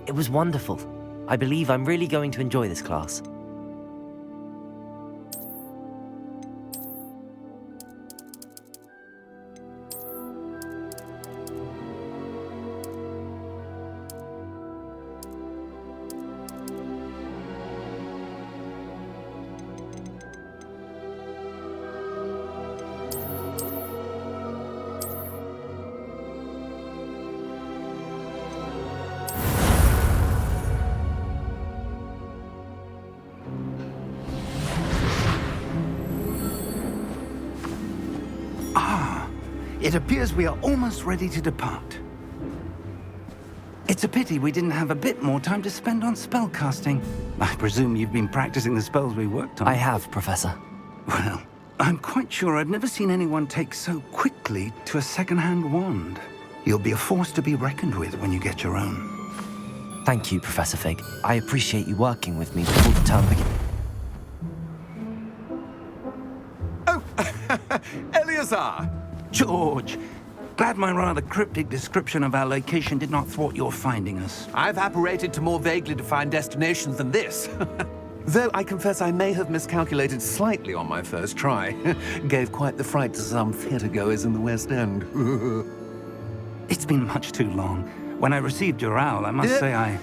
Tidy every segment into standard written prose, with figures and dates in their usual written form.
It was wonderful. I believe I'm really going to enjoy this class. It appears we are almost ready to depart. It's a pity we didn't have a bit more time to spend on spellcasting. I presume you've been practicing the spells we worked on. I have, Professor. Well, I'm quite sure I've never seen anyone take so quickly to a second-hand wand. You'll be a force to be reckoned with when you get your own. Thank you, Professor Fig. I appreciate you working with me before the term begins. Oh, Eleazar! George, glad my rather cryptic description of our location did not thwart your finding us. I've apparated to more vaguely defined destinations than this. Though I confess I may have miscalculated slightly on my first try. Gave quite the fright to some theatre-goers in the West End. It's been much too long. When I received your owl, I must say I...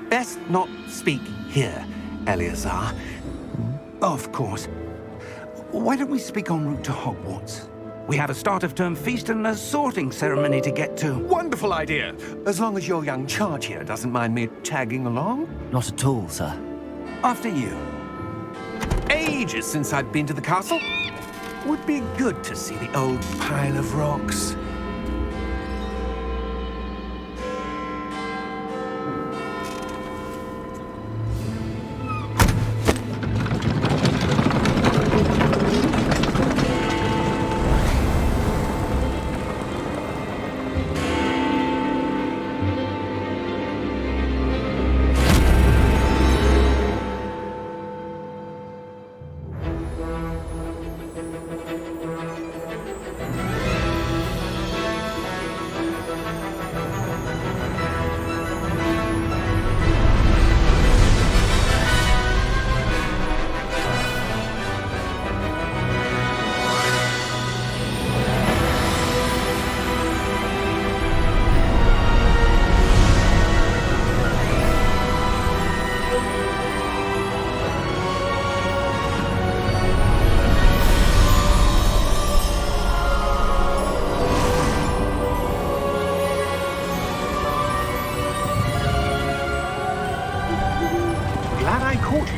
Best not speak here, Eleazar. Of course. Why don't we speak en route to Hogwarts? We have a start-of-term feast and a sorting ceremony to get to. Wonderful idea! As long as your young charge here doesn't mind me tagging along. Not at all, sir. After you. Ages since I've been to the castle. Would be good to see the old pile of rocks.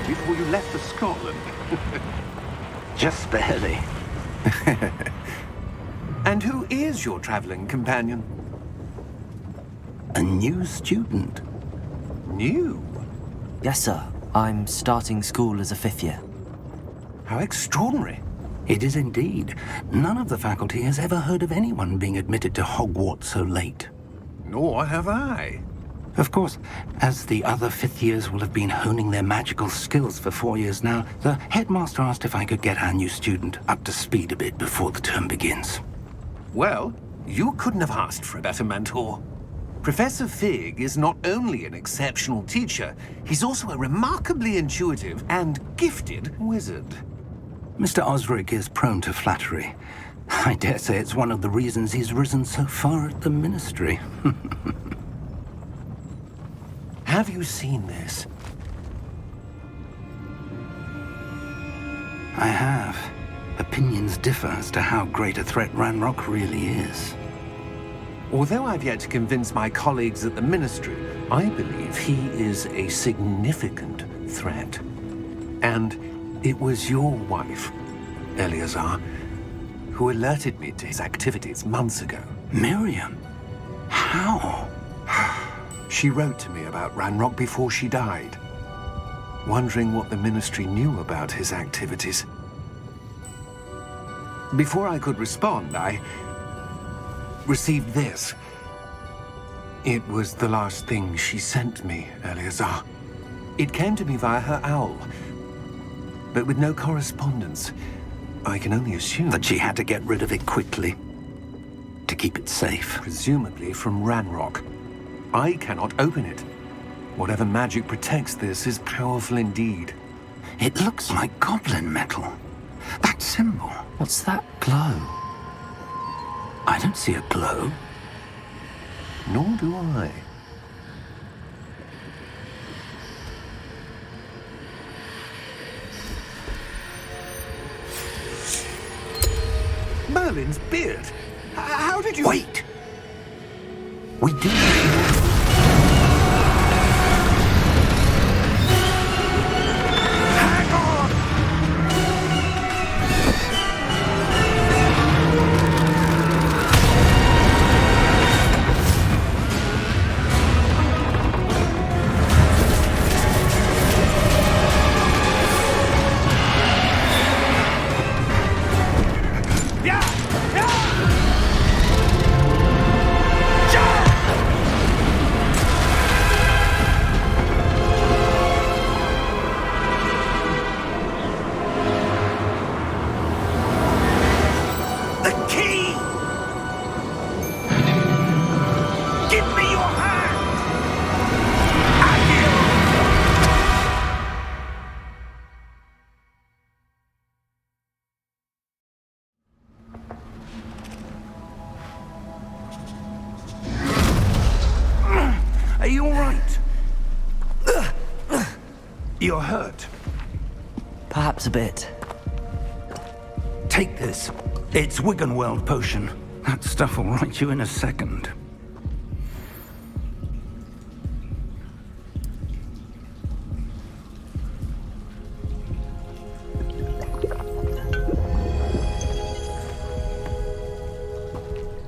Before you left for Scotland. Just barely. And who is your traveling companion? A new student. New? Yes, sir. I'm starting school as a 5th year. How extraordinary. It is indeed. None of the faculty has ever heard of anyone being admitted to Hogwarts so late. Nor have I. Of course, as the other 5th years will have been honing their magical skills for 4 years now, the headmaster asked if I could get our new student up to speed a bit before the term begins. Well, you couldn't have asked for a better mentor. Professor Fig is not only an exceptional teacher, he's also a remarkably intuitive and gifted wizard. Mr. Osric is prone to flattery. I dare say it's one of the reasons he's risen so far at the Ministry. Have you seen this? I have. Opinions differ as to how great a threat Ranrock really is. Although I've yet to convince my colleagues at the Ministry, I believe he is a significant threat. And it was your wife, Eleazar, who alerted me to his activities months ago. Miriam? How? She wrote to me about Ranrock before she died, wondering what the Ministry knew about his activities. Before I could respond, I received this. It was the last thing she sent me, Eleazar. It came to me via her owl, but with no correspondence. I can only assume That she had to get rid of it quickly, to keep it safe. presumably from Ranrock. I cannot open it. Whatever magic protects this is powerful indeed. It looks like goblin metal. That symbol. What's that glow? I don't see a glow. Nor do I. Merlin's beard. How did you... Wait! We do... Hang on! Are you all right? You're hurt. Perhaps a bit. Take this. It's Wiggenweld potion. That stuff will right you in a second.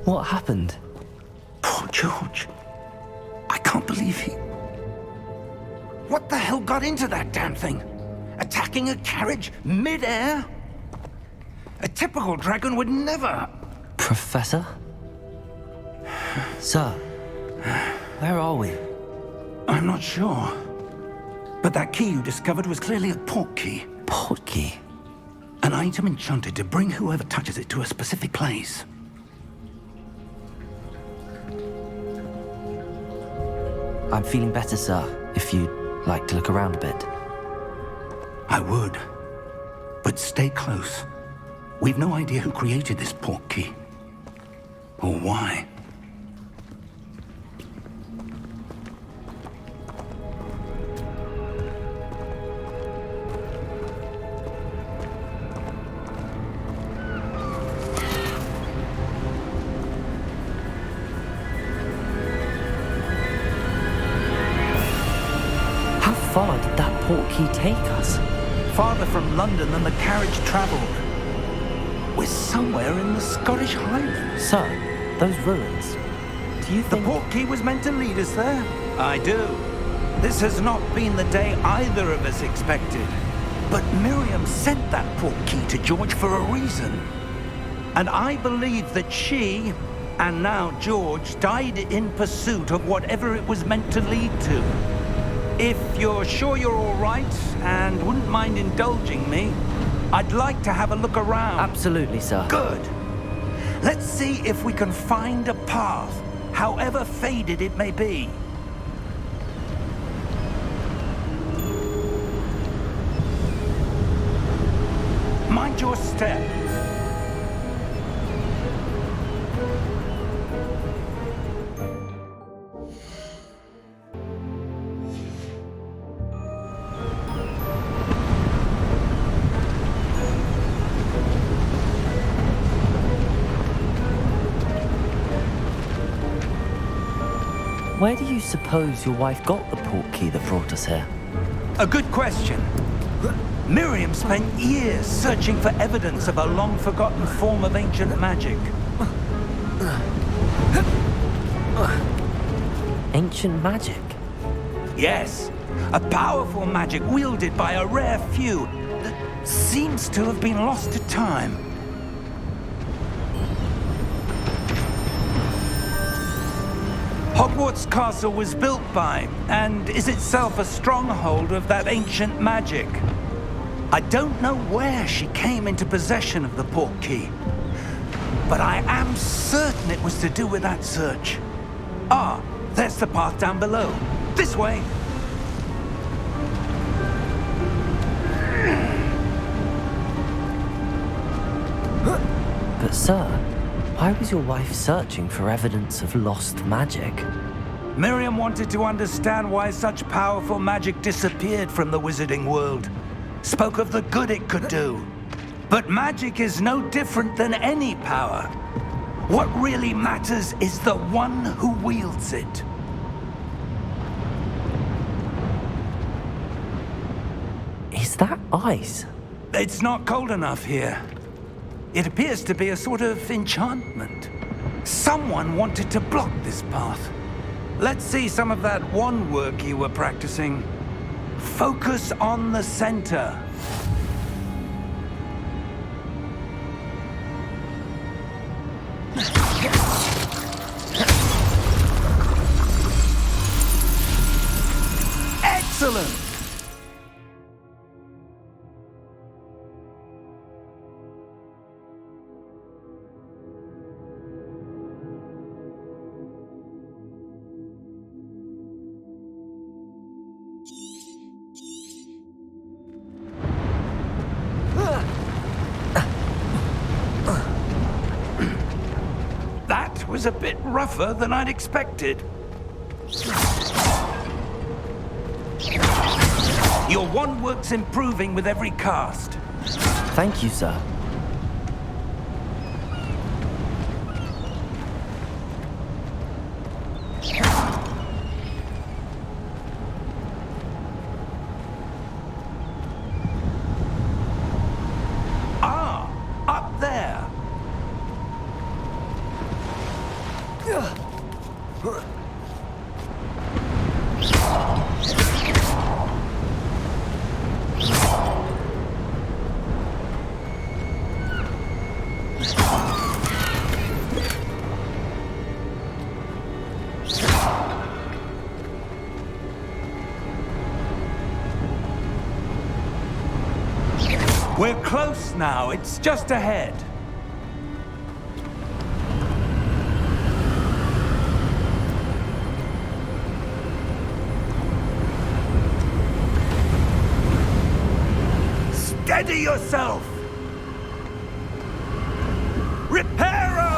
What happened? Poor George. I can't believe he... What the hell got into that damn thing? Attacking a carriage mid-air? A typical dragon would never... Professor? Sir, where are we? I'm not sure. But that key you discovered was clearly a port key. Port key? An item enchanted to bring whoever touches it to a specific place. I'm feeling better, sir, if you'd like to look around a bit. I would. But stay close. We've no idea who created this port key. Or why. How far did that port key take us? Farther from London than the carriage traveled. We're somewhere in the Scottish Highlands. Sir, those ruins. Do you The think... port key was meant to lead us there? I do. This has not been the day either of us expected. But Miriam sent that port key to George for a reason. And I believe that she, and now George, died in pursuit of whatever it was meant to lead to. If you're sure you're all right and wouldn't mind indulging me, I'd like to have a look around. Absolutely, sir. Good. Let's see if we can find a path, however faded it may be. Mind your step. Where do you suppose your wife got the port key that brought us here? A good question. Miriam spent years searching for evidence of a long-forgotten form of ancient magic. Ancient magic? Yes, a powerful magic wielded by a rare few that seems to have been lost to time. Hogwarts Castle was built by, and is itself a stronghold of that ancient magic. I don't know where she came into possession of the port key, but I am certain it was to do with that search. Ah, there's the path down below. This way. But sir, why was your wife searching for evidence of lost magic? Miriam wanted to understand why such powerful magic disappeared from the wizarding world. Spoke of the good it could do. But magic is no different than any power. What really matters is the one who wields it. Is that ice? It's not cold enough here. It appears to be a sort of enchantment. Someone wanted to block this path. Let's see some of that wand work you were practicing. Focus on the center. Excellent! That was a bit rougher than I'd expected. Your wand work's improving with every cast. Thank you, sir. Ah, up there. We're close now. It's just ahead. Steady yourself! Reparo!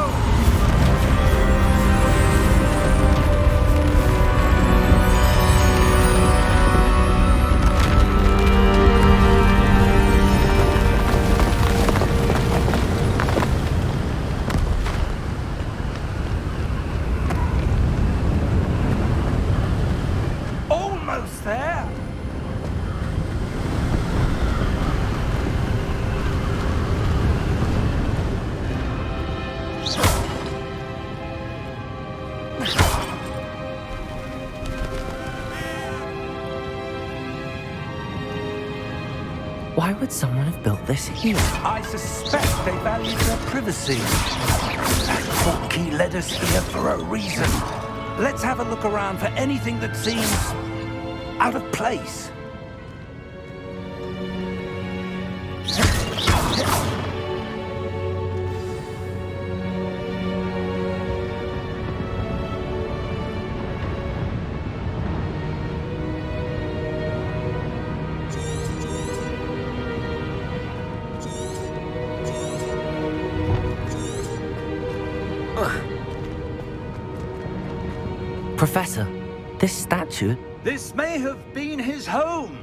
Almost there! Why would someone have built this here? I suspect they valued their privacy. That portkey led us here for a reason. Let's have a look around for anything that seems out of place. Professor, this statue... This may have been his home.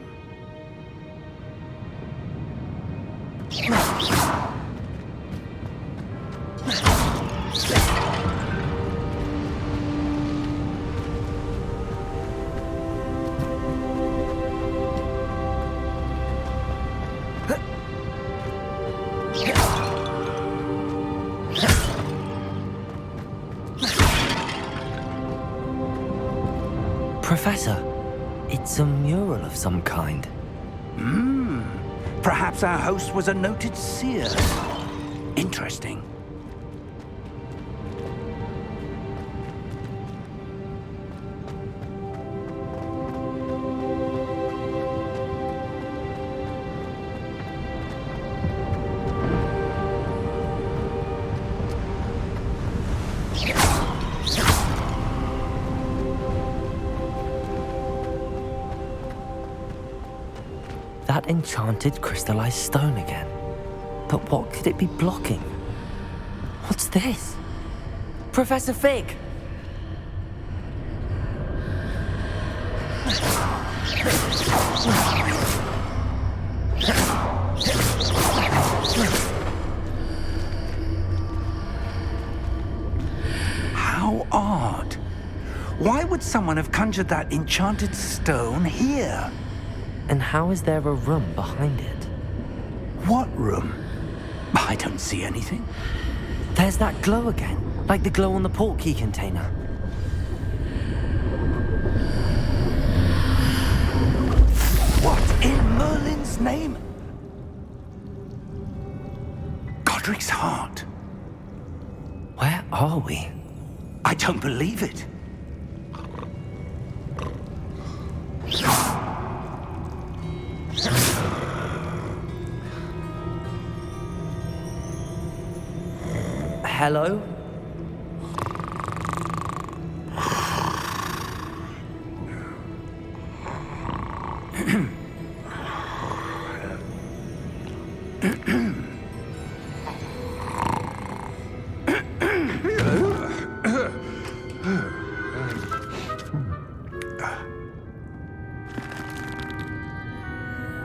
Professor, it's a mural of some kind. Perhaps our host was a noted seer. Interesting. That enchanted crystallized stone again. But what could it be blocking? What's this? Professor Fig! How odd. Why would someone have conjured that enchanted stone here? And how is there a room behind it? What room? I don't see anything. There's that glow again, like the glow on the portkey container. What in Merlin's name? Godric's heart. Where are we? I don't believe it. Hello?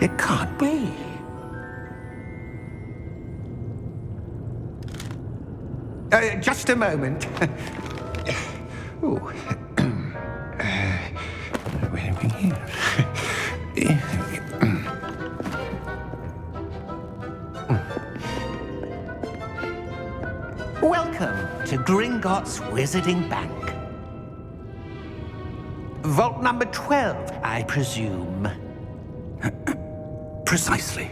It can't be. Just a moment. Oh. Where are we here? Welcome to Gringotts Wizarding Bank. Vault number 12, I presume. Precisely.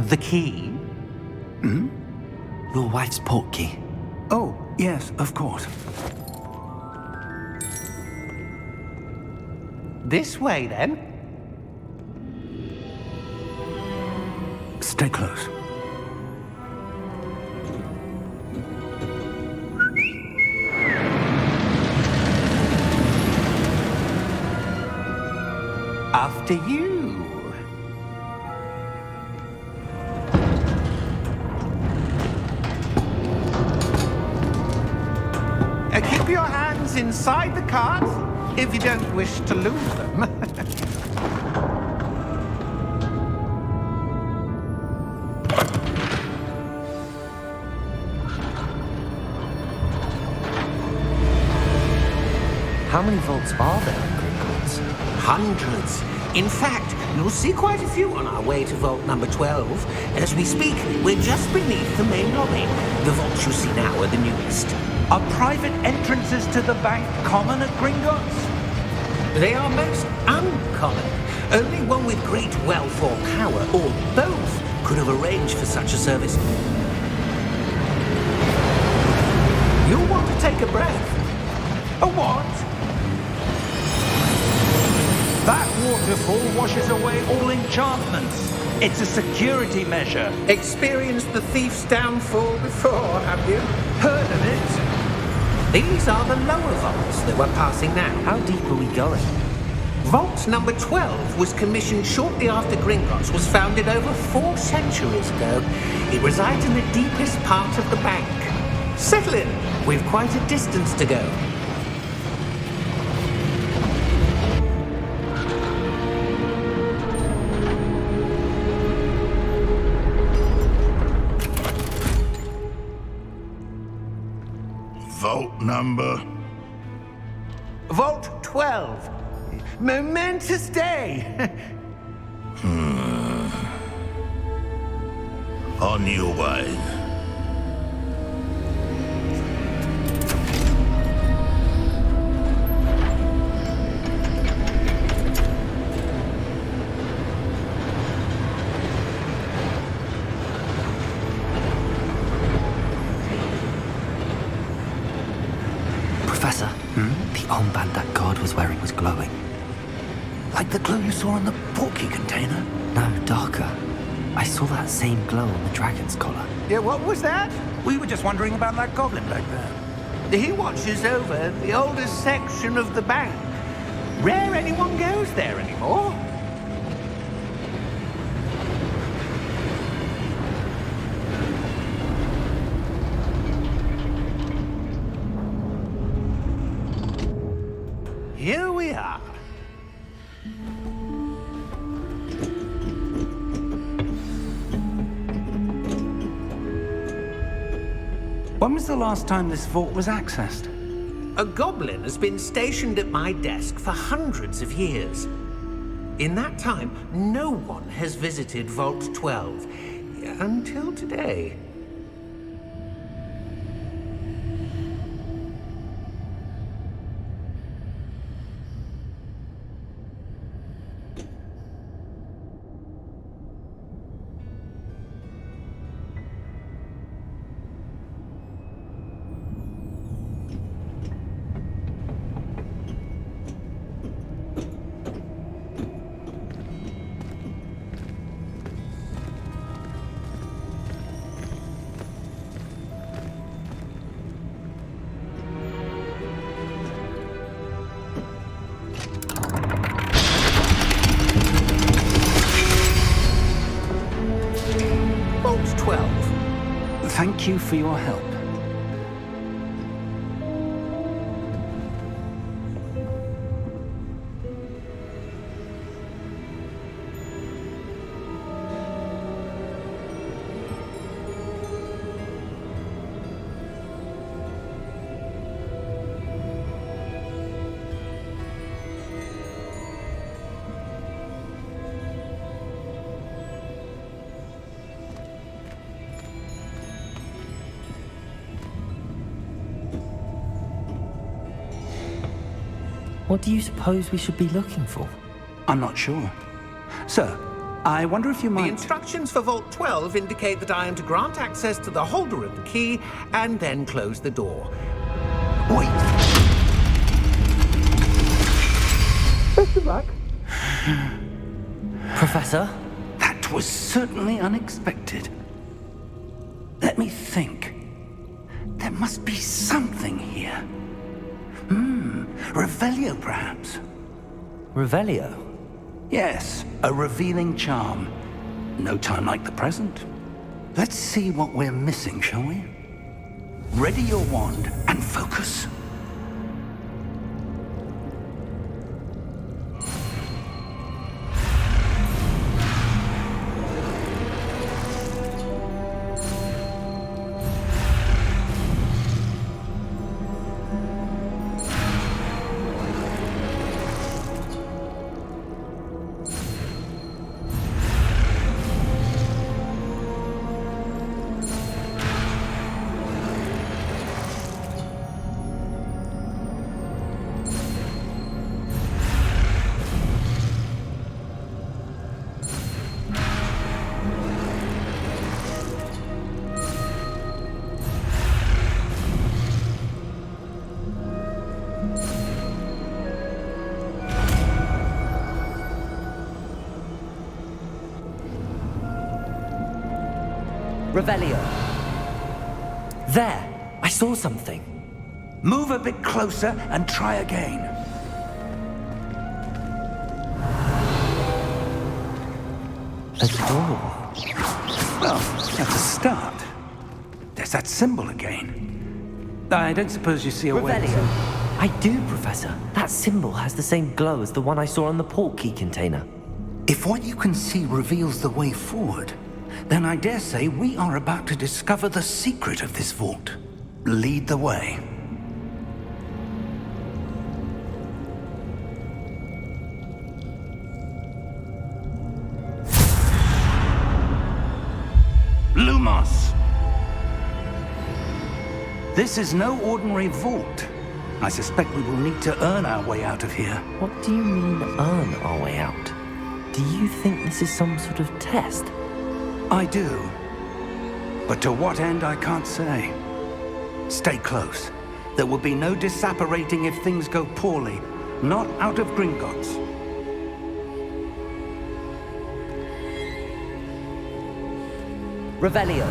The key? Your wife's portkey. Oh, yes, of course. This way, then. Stay close. After you. Keep your hands inside the cart if you don't wish to lose them. How many vaults are there in Gringotts? Hundreds. In fact, you'll see quite a few on our way to vault number 12. As we speak, we're just beneath the main lobby. The vaults you see now are the newest. Are private entrances to the bank common at Gringotts? They are most uncommon. Only one with great wealth or power, or both, could have arranged for such a service. You'll want to take a breath. A what? That waterfall washes away all enchantments. It's a security measure. Experienced the thief's downfall before, have you? Heard of it? These are the lower vaults that we're passing now. How deep are we going? Vault number 12 was commissioned shortly after Gringotts was founded over 4 centuries ago. It resides in the deepest part of the bank. Settle in. We've quite a distance to go. Vault number? Vault 12. Momentous day. On your way. Professor, the armband that guard was wearing was glowing. Like the glow you saw on the portkey container? No, darker. I saw that same glow on the dragon's collar. Yeah, what was that? We were just wondering about that goblin back there. He watches over the oldest section of the bank. Rare anyone goes there anymore. When was the last time this vault was accessed? A goblin has been stationed at my desk for hundreds of years. In that time, no one has visited Vault 12 until today. Vault 12. Thank you for your help. What do you suppose we should be looking for? I'm not sure. Sir, I wonder if you The might... instructions for Vault 12 indicate that I am to grant access to the holder of the key and then close the door. Wait! Best of luck. Professor? That was certainly unexpected. Let me think. There must be something here. Revelio, perhaps? Revelio? Yes, a revealing charm. No time like the present. Let's see what we're missing, shall we? Ready your wand and focus. Revelio. There! I saw something. Move a bit closer and try again. A door. Well, that's a start. There's that symbol again. I don't suppose you see a way... Revelio. I do, Professor. That symbol has the same glow as the one I saw on the port key container. If what you can see reveals the way forward, then I dare say we are about to discover the secret of this vault. Lead the way. Lumos! This is no ordinary vault. I suspect we will need to earn our way out of here. What do you mean, earn our way out? Do you think this is some sort of test? I do. But to what end, I can't say. Stay close. There will be no disapparating if things go poorly. Not out of Gringotts. Revelio.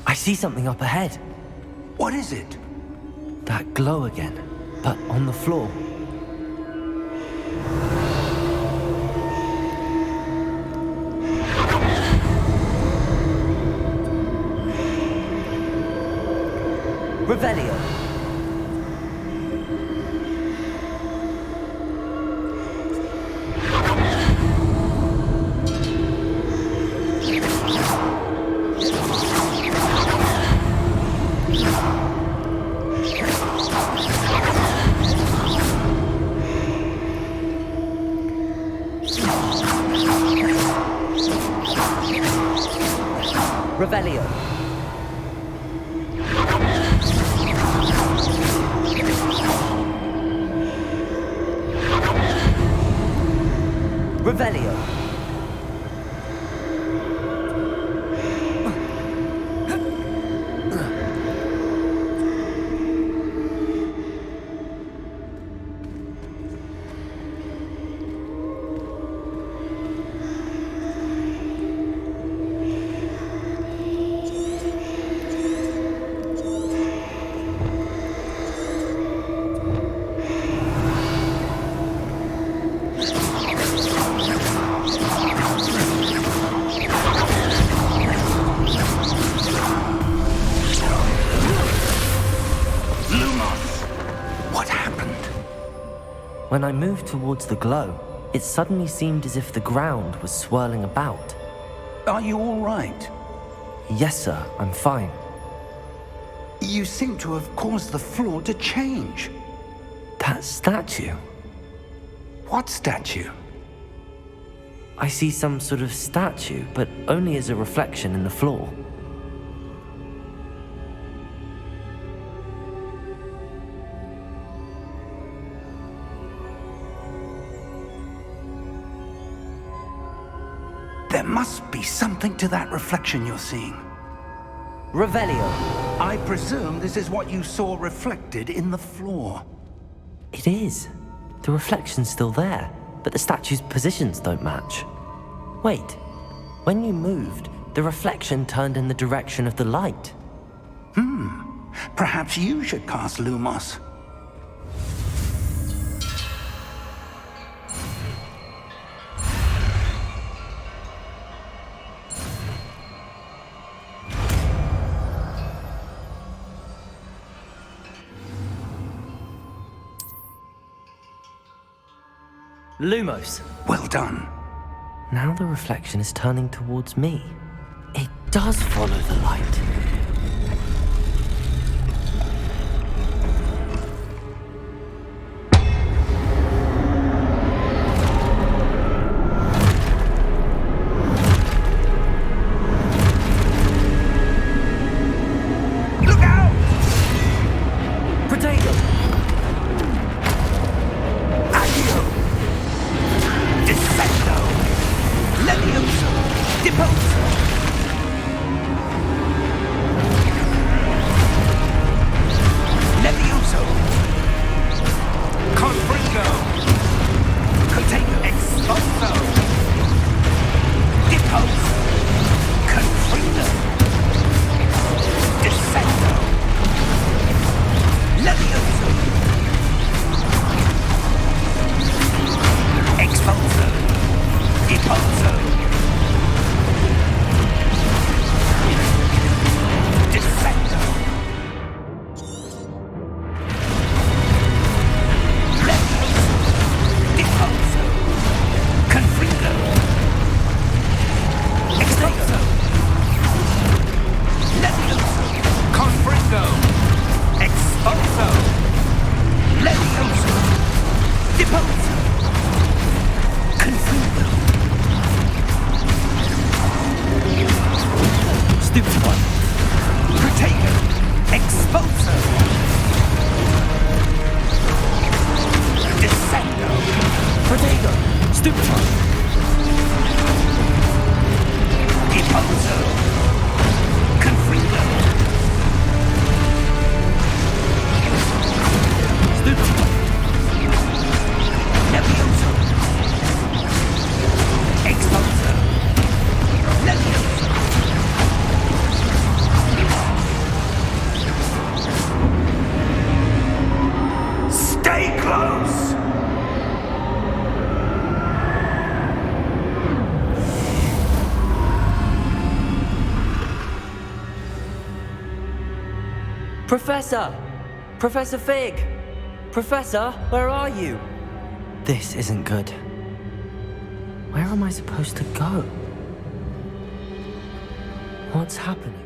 I see something up ahead. What is it? That glow again, but on the floor. Revelio. Revelio. Revelio. When I moved towards the glow, it suddenly seemed as if the ground was swirling about. Are you all right? Yes, sir, I'm fine. You seem to have caused the floor to change. That statue? What statue? I see some sort of statue, but only as a reflection in the floor. There must be something to that reflection you're seeing. Revelio. I presume this is what you saw reflected in the floor. It is. The reflection's still there, but the statue's positions don't match. Wait, when you moved, the reflection turned in the direction of the light. Perhaps you should cast Lumos. Lumos. Well done. Now the reflection is turning towards me. It does follow the light. Look out! Potato! Accio! Defendo! Levioso! Deposo! Professor! Professor Fig! Professor, where are you? This isn't good. Where am I supposed to go? What's happening?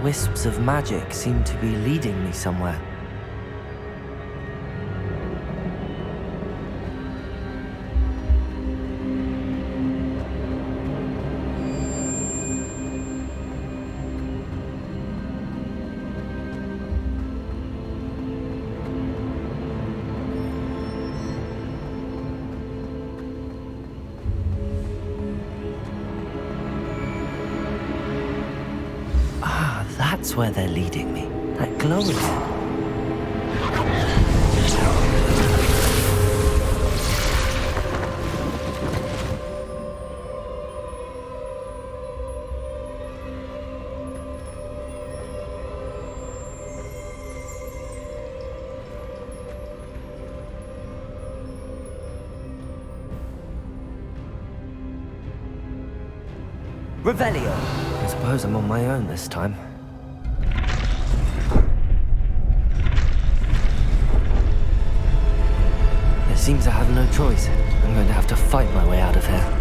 Wisps of magic seem to be leading me somewhere. That's where they're leading me. That glow again. Revelio. I suppose I'm on my own this time. It seems I have no choice. I'm going to have to fight my way out of here.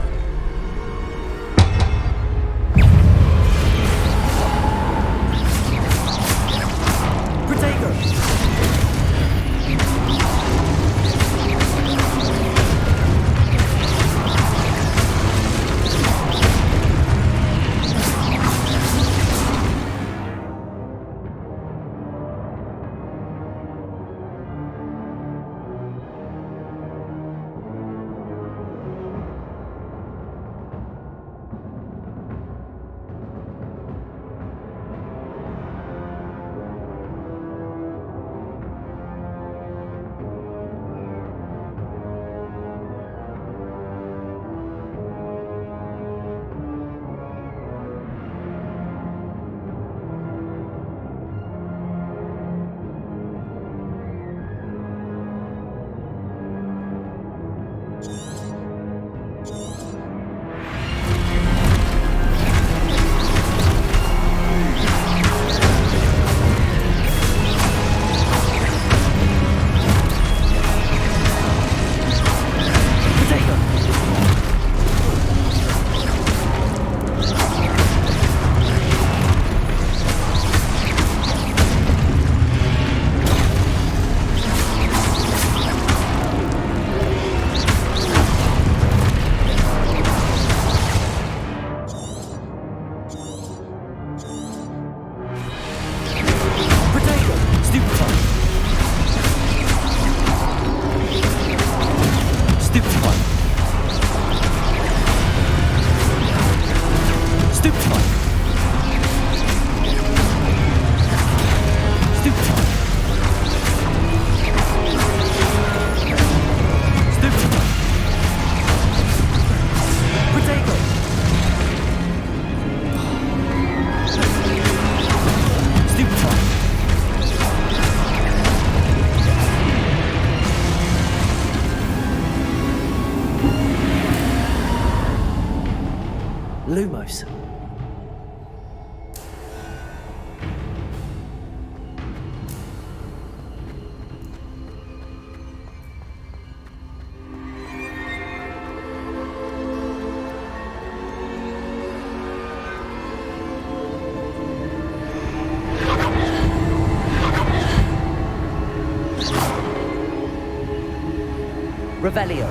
Revelio.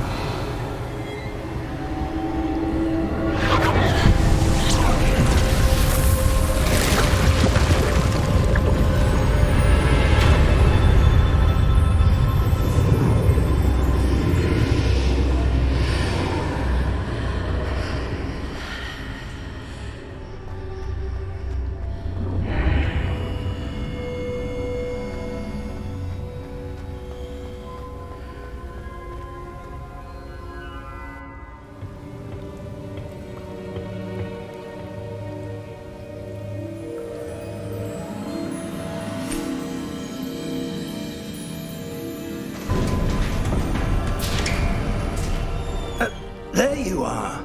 There you are.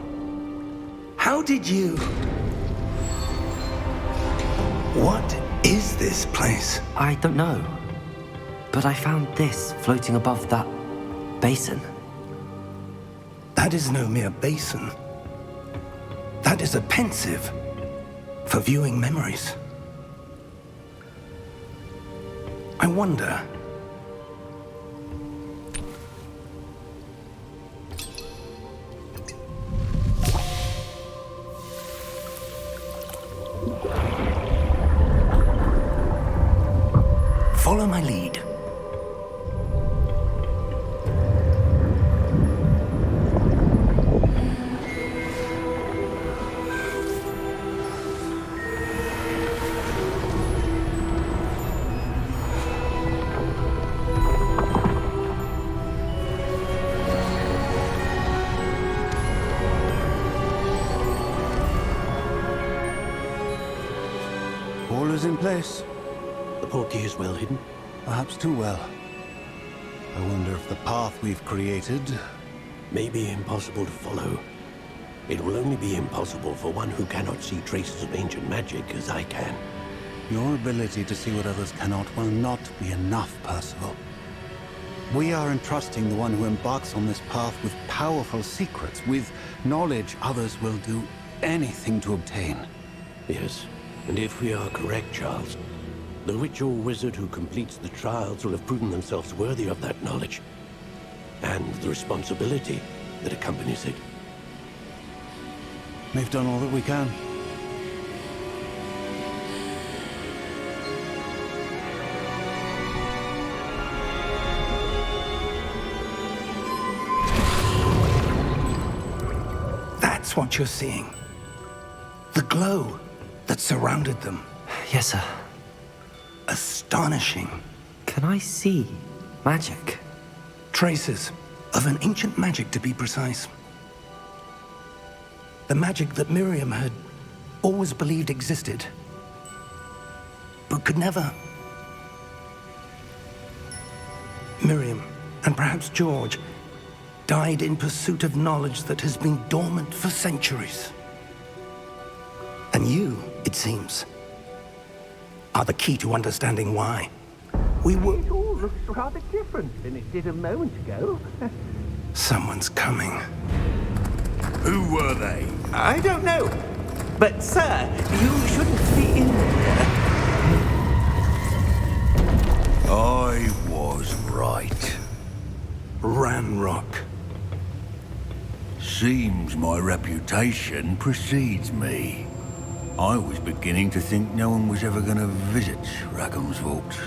How did you... What is this place? I don't know. But I found this floating above that basin. That is no mere basin. That is a pensive for viewing memories. I wonder... Follow my lead. All is in place. The portkey is well hidden. Perhaps too well. I wonder if the path we've created... May be impossible to follow. It will only be impossible for one who cannot see traces of ancient magic as I can. Your ability to see what others cannot will not be enough, Percival. We are entrusting the one who embarks on this path with powerful secrets, with knowledge others will do anything to obtain. Yes, and if we are correct, Charles, the witch or wizard who completes the trials will have proven themselves worthy of that knowledge, and the responsibility that accompanies it. We've done all that we can. That's what you're seeing. The glow that surrounded them. Yes, sir. Astonishing. Can I see magic? Traces of an ancient magic, to be precise. The magic that Miriam had always believed existed, but could never. Miriam, and perhaps George, died in pursuit of knowledge that has been dormant for centuries. And you, it seems, are the key to understanding why. We were... It all looks rather different than it did a moment ago. Someone's coming. Who were they? I don't know. But, sir, you shouldn't be in here. I was right. Ranrock. Seems my reputation precedes me. I was beginning to think no one was ever going to visit Rackham's vault.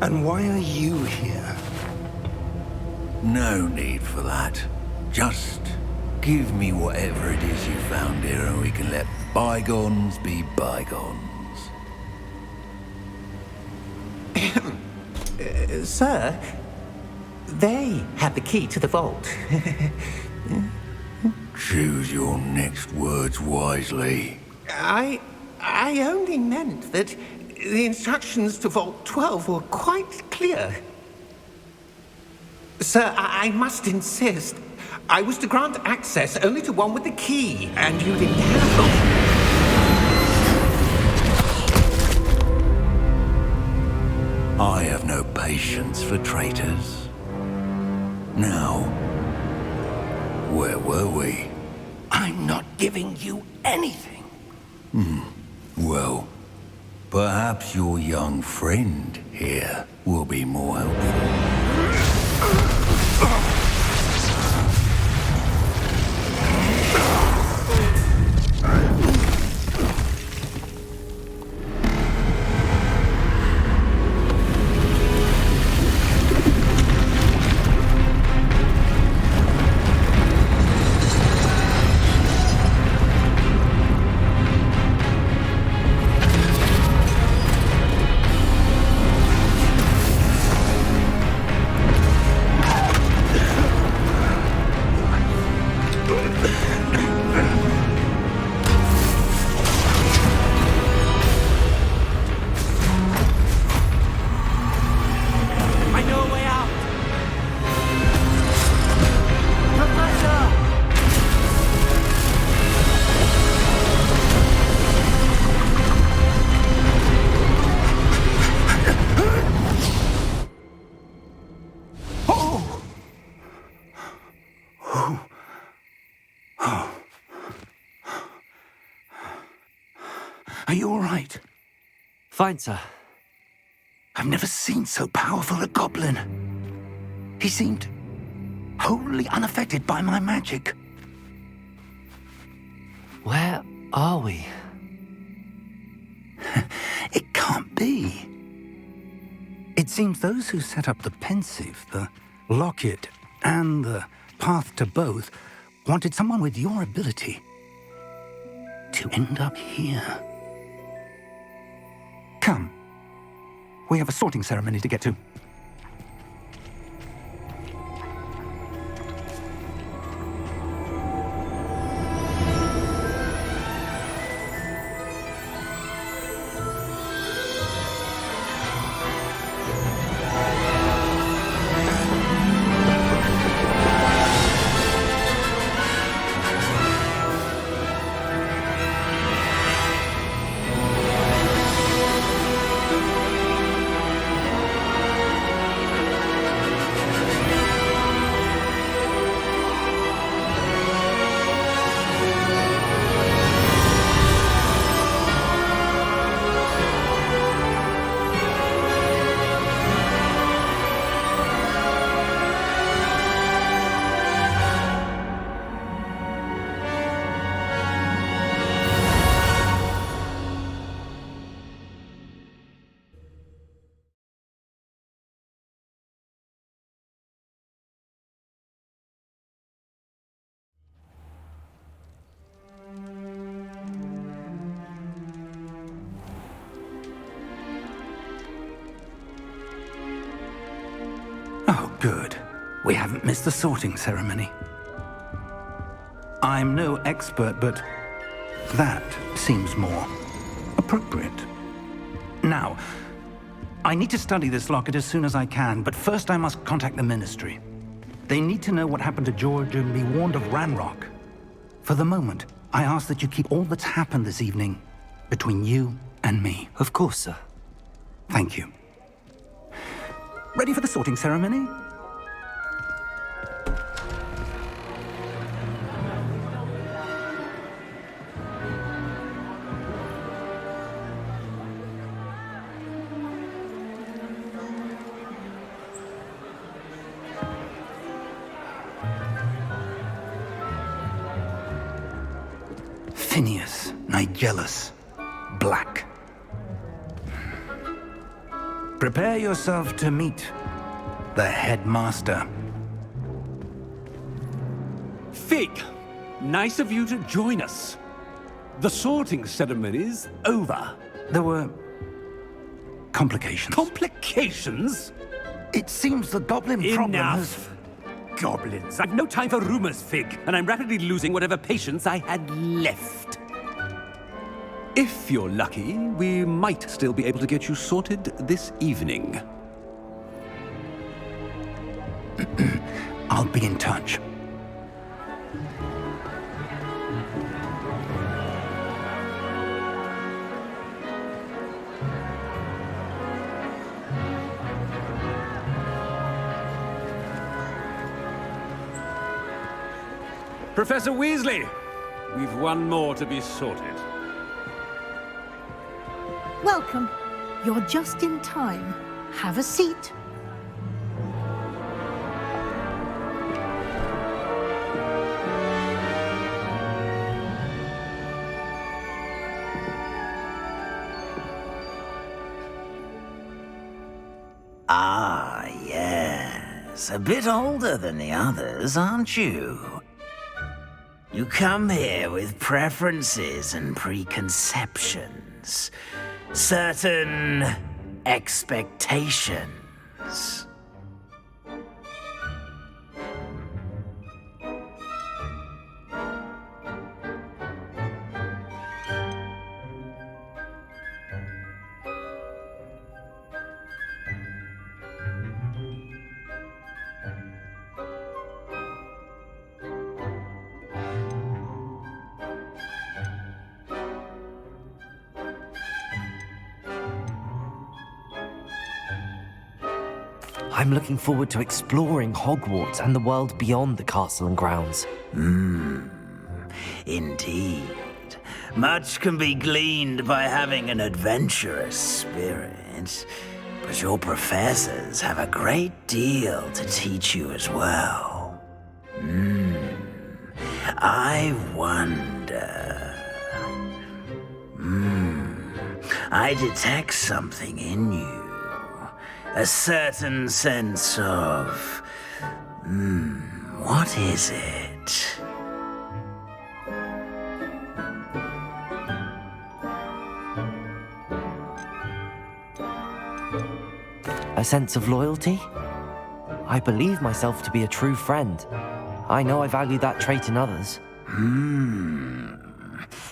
And why are you here? No need for that. Just give me whatever it is you found here and we can let bygones be bygones. Sir, they have the key to the vault. Choose your next words wisely. I only meant that the instructions to Vault 12 were quite clear. Sir, I must insist. I was to grant access only to one with the key, and you didn't have them. I have no patience for traitors. Now, where were we? I'm not giving you anything. Well, perhaps your young friend here will be more helpful. you all right? Fine, sir. I've never seen so powerful a goblin. He seemed wholly unaffected by my magic. Where are we? It can't be. It seems those who set up the pensive, the locket, and the path to both wanted someone with your ability to end up here. Come. We have a sorting ceremony to get to. Oh, good. We haven't missed the sorting ceremony. I'm no expert, but that seems more appropriate. Now, I need to study this locket as soon as I can, but first I must contact the Ministry. They need to know what happened to George and be warned of Ranrock. For the moment, I ask that you keep all that's happened this evening between you and me. Of course, sir. Thank you. Ready for the sorting ceremony? Phineas Nigellus Black. Prepare yourself to meet the headmaster. Fig, nice of you to join us. The sorting ceremony's over. There were complications. Complications? It seems the goblin problem has... Enough. Goblins. I've no time for rumors, Fig, and I'm rapidly losing whatever patience I had left. If you're lucky, we might still be able to get you sorted this evening. I'll be in touch. Professor Weasley, we've one more to be sorted. Welcome. You're just in time. Have a seat. Ah, yes. A bit older than the others, aren't you? You come here with preferences and preconceptions. Certain expectations. I'm looking forward to exploring Hogwarts and the world beyond the castle and grounds. Indeed. Much can be gleaned by having an adventurous spirit, but your professors have a great deal to teach you as well. I wonder... I detect something in you. A certain sense of... what is it? A sense of loyalty? I believe myself to be a true friend. I know I value that trait in others.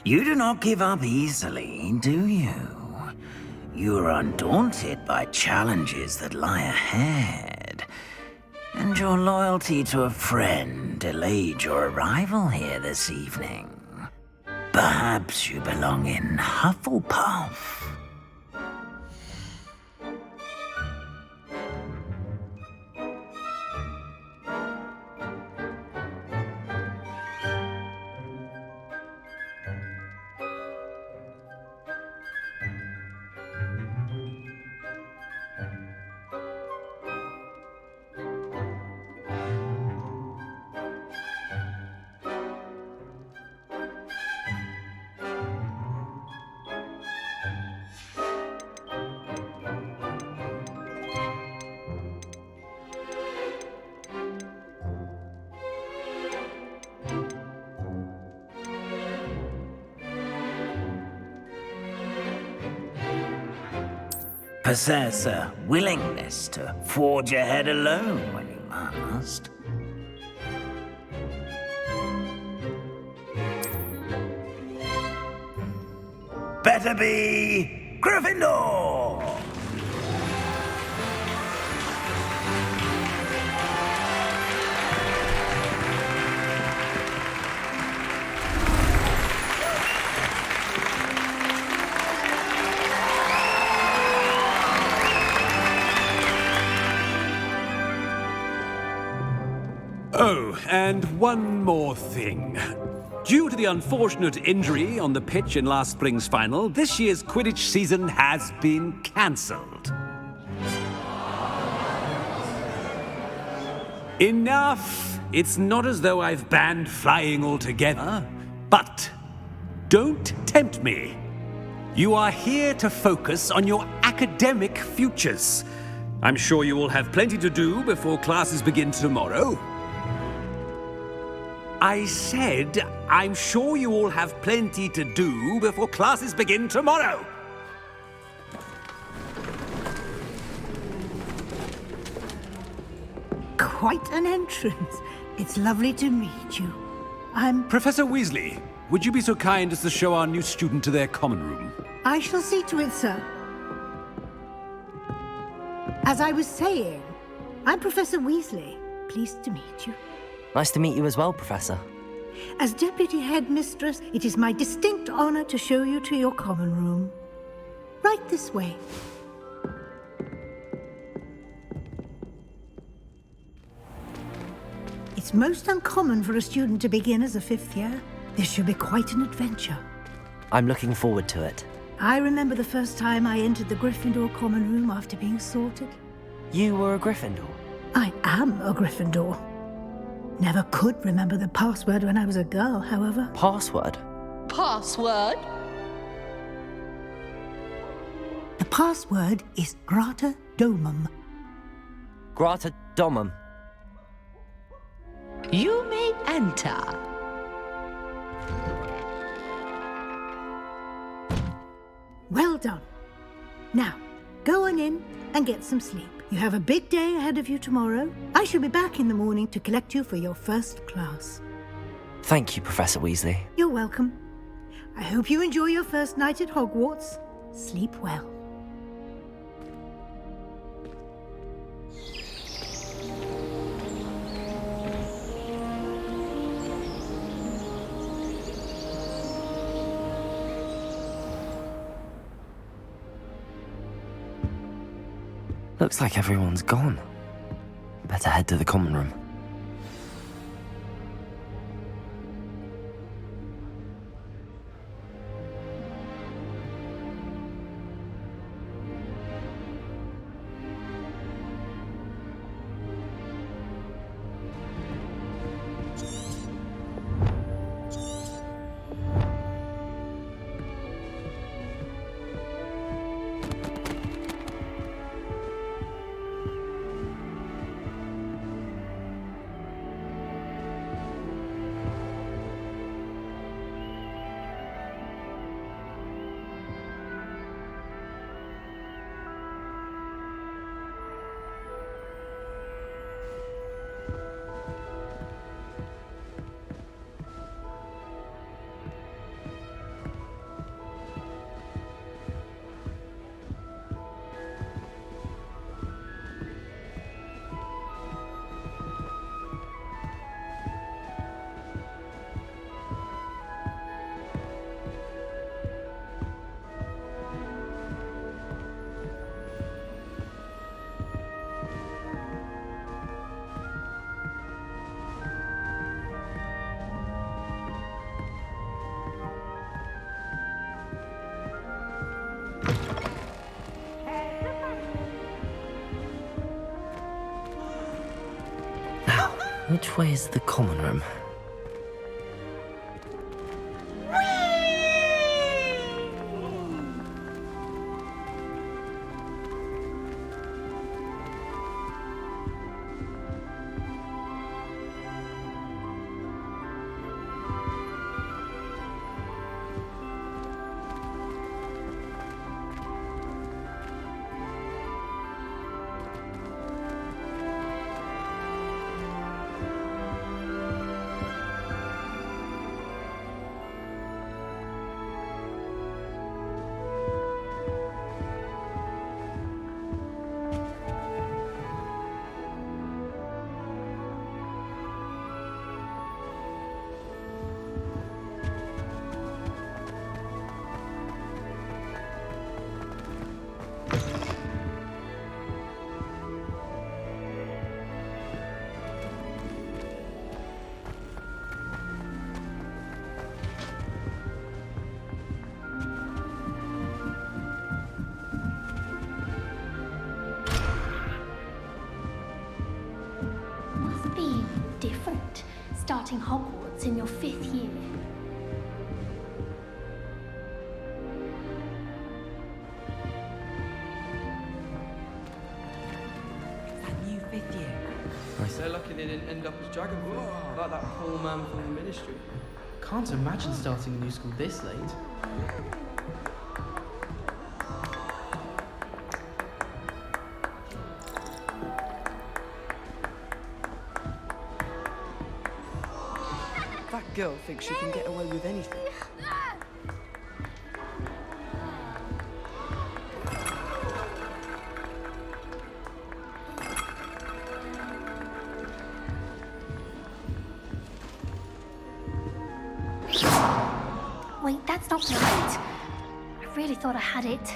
You do not give up easily, do you? You are undaunted by challenges that lie ahead. And your loyalty to a friend delayed your arrival here this evening. Perhaps you belong in Hufflepuff. Possess a willingness to forge ahead alone when you must. Better be Gryffindor! Oh, and one more thing. Due to the unfortunate injury on the pitch in last spring's final, this year's Quidditch season has been cancelled. Enough! It's not as though I've banned flying altogether, but don't tempt me. You are here to focus on your academic futures. I'm sure you will have plenty to do before classes begin tomorrow. I said, I'm sure you all have plenty to do before classes begin tomorrow. Quite an entrance. It's lovely to meet you. I'm... Professor Weasley, would you be so kind as to show our new student to their common room? I shall see to it, sir. As I was saying, I'm Professor Weasley. Pleased to meet you. Nice to meet you as well, Professor. As Deputy Headmistress, it is my distinct honor to show you to your common room. Right this way. It's most uncommon for a student to begin as a fifth year. This should be quite an adventure. I'm looking forward to it. I remember the first time I entered the Gryffindor common room after being sorted. You were a Gryffindor? I am a Gryffindor. Never could remember the password when I was a girl, however. Password? Password? The password is Grata Domum. Grata Domum. You may enter. Well done. Now, go on in and get some sleep. You have a big day ahead of you tomorrow. I shall be back in the morning to collect you for your first class. Thank you, Professor Weasley. You're welcome. I hope you enjoy your first night at Hogwarts. Sleep well. Looks like everyone's gone. Better head to the common room. Which way is the common room? Different, starting Hogwarts in your 5th year. That new 5th year. They're lucky they didn't end up as Dragonfly, like that poor man from the Ministry. Can't imagine starting a new school this late. That girl thinks she can get away with anything. Wait, that's not right. I really thought I had it.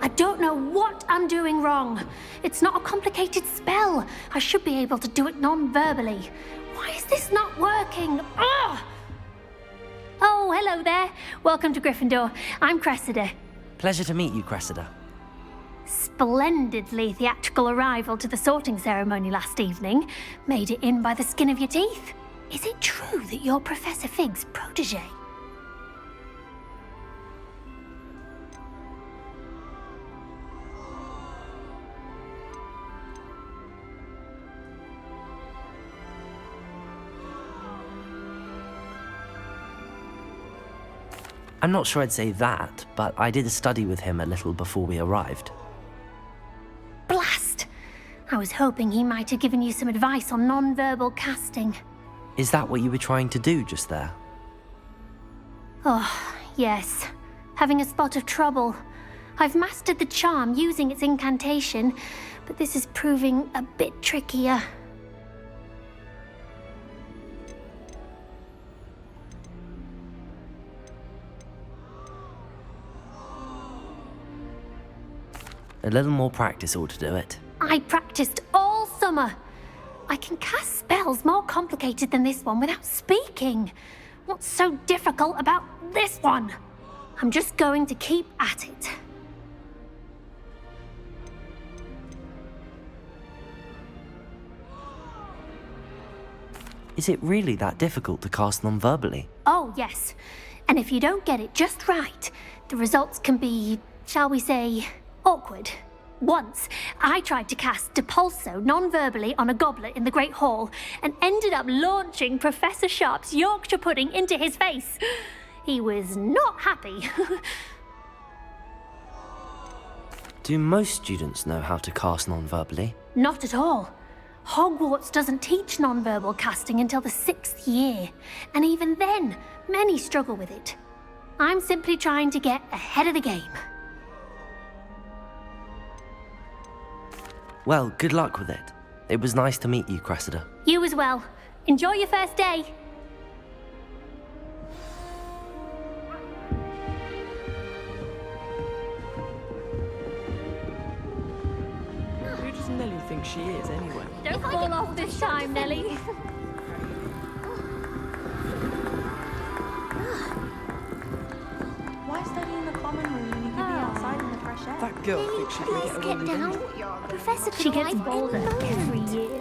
I don't know what I'm doing wrong. It's not a complicated spell. I should be able to do it non-verbally. Why is this not working? Ugh! Oh, hello there. Welcome to Gryffindor. I'm Cressida. Pleasure to meet you, Cressida. Splendidly theatrical arrival to the sorting ceremony last evening. Made it in by the skin of your teeth. Is it true that you're Professor Fig's protege? I'm not sure I'd say that, but I did study with him a little before we arrived. Blast! I was hoping he might have given you some advice on non-verbal casting. Is that what you were trying to do just there? Oh, yes. Having a spot of trouble. I've mastered the charm using its incantation, but this is proving a bit trickier. A little more practice ought to do it. I practiced all summer. I can cast spells more complicated than this one without speaking. What's so difficult about this one? I'm just going to keep at it. Is it really that difficult to cast non-verbally? Oh, yes. And if you don't get it just right, the results can be, shall we say, awkward. Once, I tried to cast Depulso non-verbally on a goblet in the Great Hall and ended up launching Professor Sharp's Yorkshire pudding into his face. He was not happy. Do most students know how to cast non-verbally? Not at all. Hogwarts doesn't teach non-verbal casting until the 6th year, and even then, many struggle with it. I'm simply trying to get ahead of the game. Well, good luck with it. It was nice to meet you, Cressida. You as well. Enjoy your first day. Who does Nellie think she is, anyway? Don't fall off this time, Nellie. Why study in the common room when you could be outside in the fresh That girl thinks she's gonna get away with anything. Professor she gets bolder every year.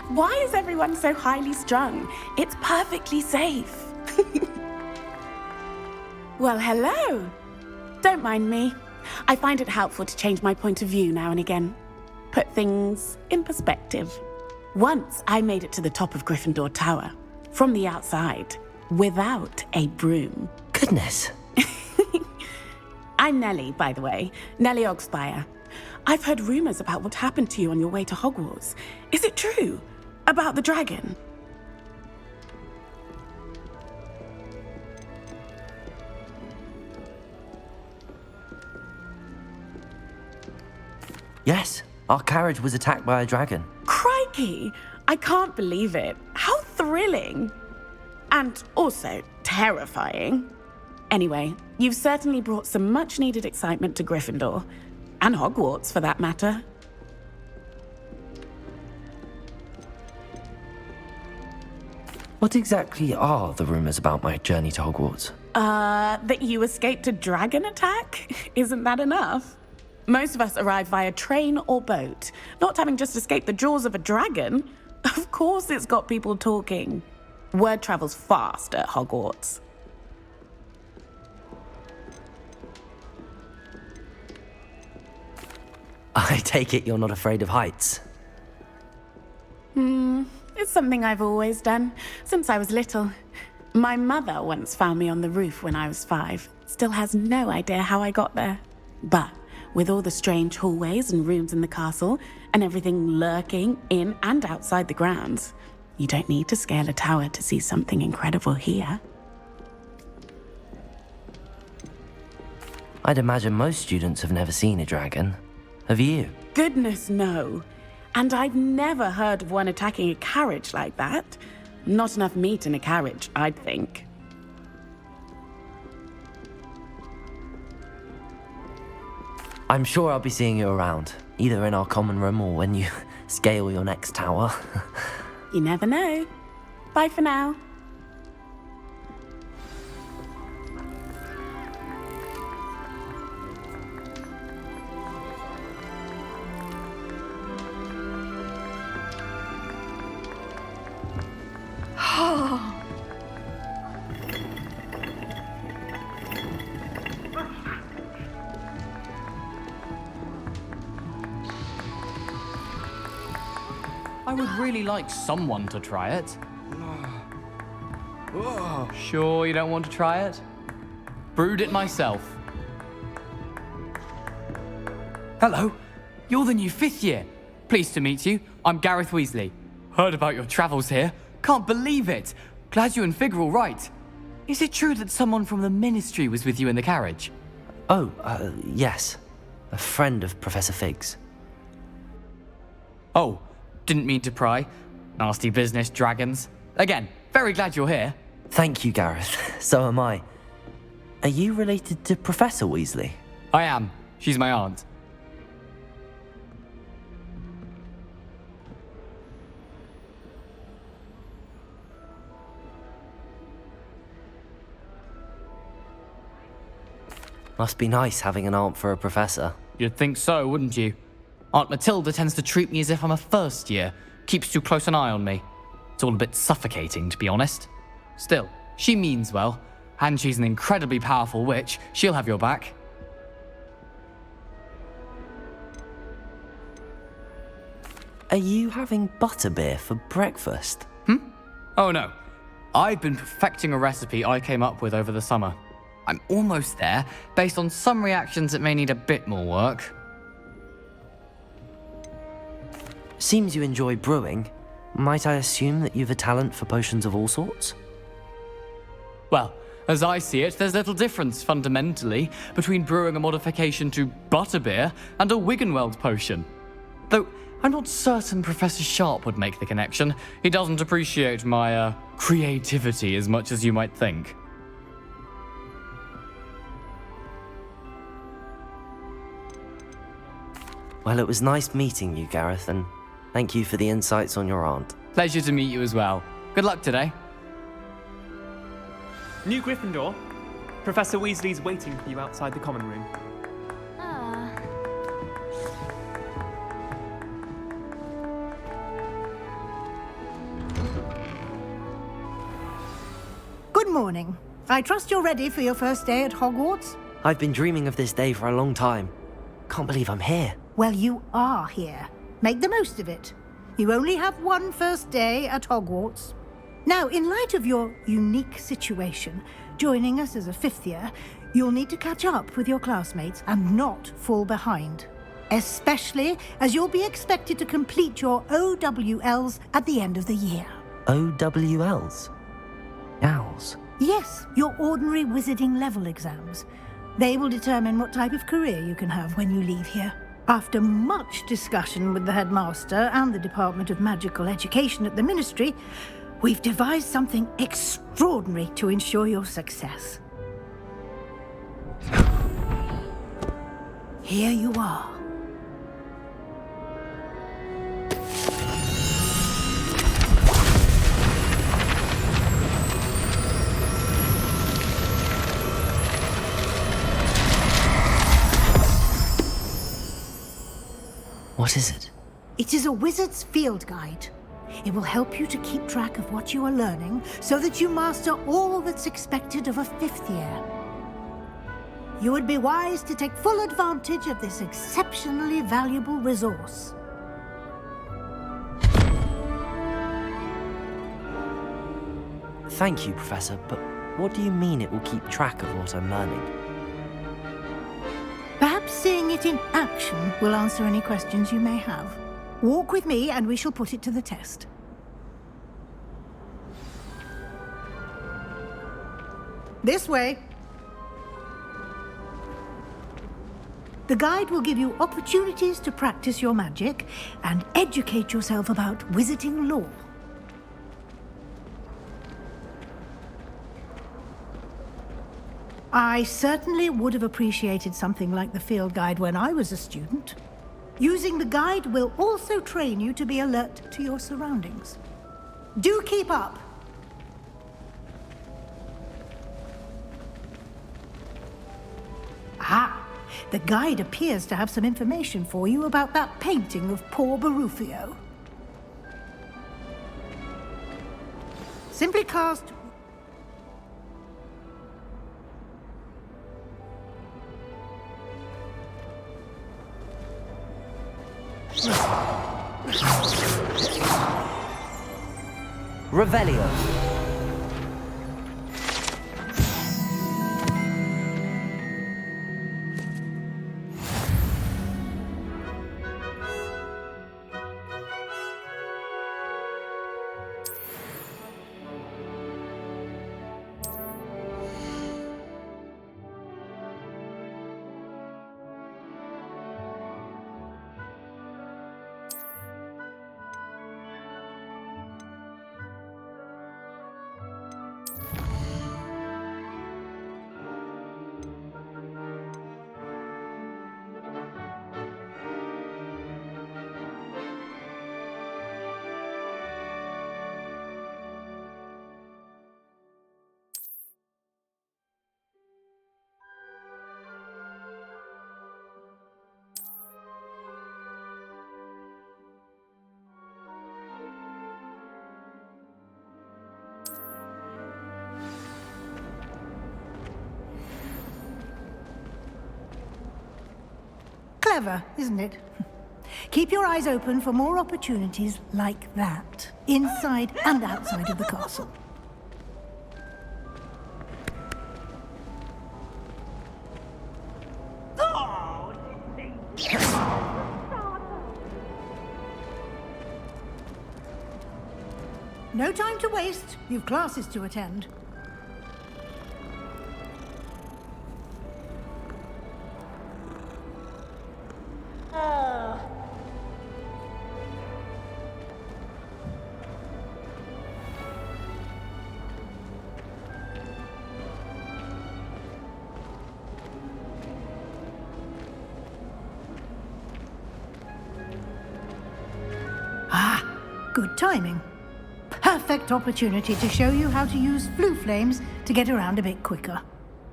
Why is everyone so highly strung? It's perfectly safe. Well, hello. Don't mind me. I find it helpful to change my point of view now and again. Put things in perspective. Once I made it to the top of Gryffindor Tower, from the outside, without a broom. Goodness. I'm Nellie, by the way. Nellie Ogspire. I've heard rumors about what happened to you on your way to Hogwarts. Is it true? About the dragon? Yes, our carriage was attacked by a dragon. Crikey! I can't believe it. How thrilling! And also terrifying. Anyway, you've certainly brought some much-needed excitement to Gryffindor. And Hogwarts, for that matter. What exactly are the rumors about my journey to Hogwarts? That you escaped a dragon attack? Isn't that enough? Most of us arrive via train or boat. Not having just escaped the jaws of a dragon, of course it's got people talking. Word travels fast at Hogwarts. I take it you're not afraid of heights. It's something I've always done, since I was little. My mother once found me on the roof when I was 5. Still has no idea how I got there. But with all the strange hallways and rooms in the castle, and everything lurking in and outside the grounds, you don't need to scale a tower to see something incredible here. I'd imagine most students have never seen a dragon. Have you? Goodness, no. And I've never heard of one attacking a carriage like that. Not enough meat in a carriage, I'd think. I'm sure I'll be seeing you around, either in our common room or when you scale your next tower. You never know. Bye for now. I would really like someone to try it. Sure you don't want to try it? Brewed it myself. Hello, you're the new 5th year. Pleased to meet you. I'm Gareth Weasley. Heard about your travels here. Can't believe it. Glad you and Fig are all right. Is it true that someone from the Ministry was with you in the carriage? Oh, yes. A friend of Professor Fig's. Oh, didn't mean to pry. Nasty business, dragons. Again, very glad you're here. Thank you, Gareth. So am I. Are you related to Professor Weasley? I am. She's my aunt. Must be nice having an aunt for a professor. You'd think so, wouldn't you? Aunt Matilda tends to treat me as if I'm a first year. Keeps too close an eye on me. It's all a bit suffocating, to be honest. Still, she means well. And she's an incredibly powerful witch. She'll have your back. Are you having butterbeer for breakfast? Oh no. I've been perfecting a recipe I came up with over the summer. I'm almost there. Based on some reactions, it may need a bit more work. Seems you enjoy brewing. Might I assume that you've a talent for potions of all sorts? Well, as I see it, there's little difference, fundamentally, between brewing a modification to butterbeer and a Wiggenweld potion. Though, I'm not certain Professor Sharp would make the connection. He doesn't appreciate my, creativity as much as you might think. Well, it was nice meeting you, Gareth, and thank you for the insights on your aunt. Pleasure to meet you as well. Good luck today. New Gryffindor, Professor Weasley's waiting for you outside the common room. morning. I trust you're ready for your first day at Hogwarts? I've been dreaming of this day for a long time. Can't believe I'm here. Well, you are here. Make the most of it. You only have one first day at Hogwarts. Now, in light of your unique situation, joining us as a fifth year, you'll need to catch up with your classmates and not fall behind. Especially as you'll be expected to complete your OWLs at the end of the year. OWLs? Owls? Yes, your ordinary wizarding level exams. They will determine what type of career you can have when you leave here. After much discussion with the headmaster and the Department of Magical Education at the Ministry, we've devised something extraordinary to ensure your success. Here you are. What is it? It is a wizard's field guide. It will help you to keep track of what you are learning so that you master all that's expected of a fifth year. You would be wise to take full advantage of this exceptionally valuable resource. Thank you, Professor, but what do you mean it will keep track of what I'm learning? Perhaps seeing it in action will answer any questions you may have. Walk with me and we shall put it to the test. This way. The guide will give you opportunities to practice your magic and educate yourself about wizarding lore. I certainly would have appreciated something like the field guide when I was a student. Using the guide will also train you to be alert to your surroundings. Do keep up! Ah! The guide appears to have some information for you about that painting of poor Barufio. Simply cast... Revelio. Clever, isn't it? Keep your eyes open for more opportunities like that, inside and outside of the castle. No time to waste. You've classes to attend. Good timing. Perfect opportunity to show you how to use flue flames to get around a bit quicker.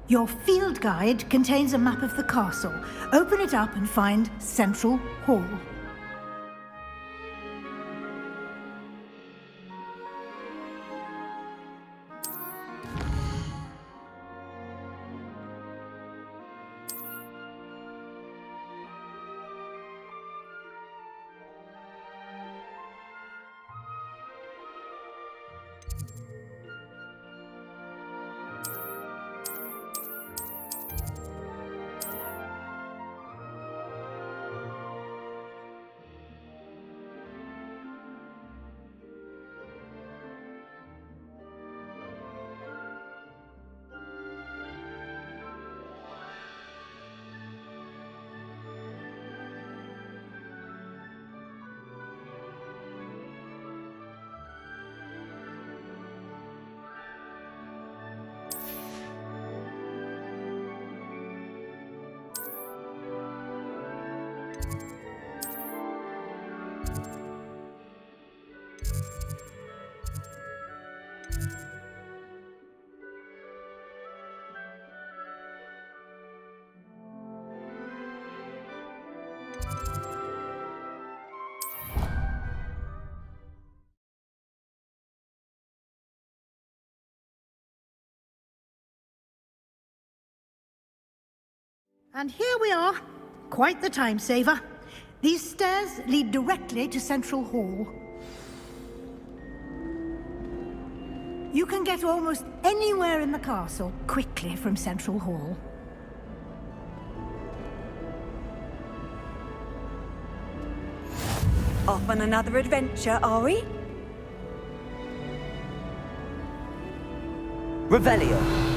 Your field guide contains a map of the castle. Open it up and find Central Hall. And here we are. Quite the time saver. These stairs lead directly to Central Hall. You can get almost anywhere in the castle quickly from Central Hall. Off on another adventure, are we? Revelio.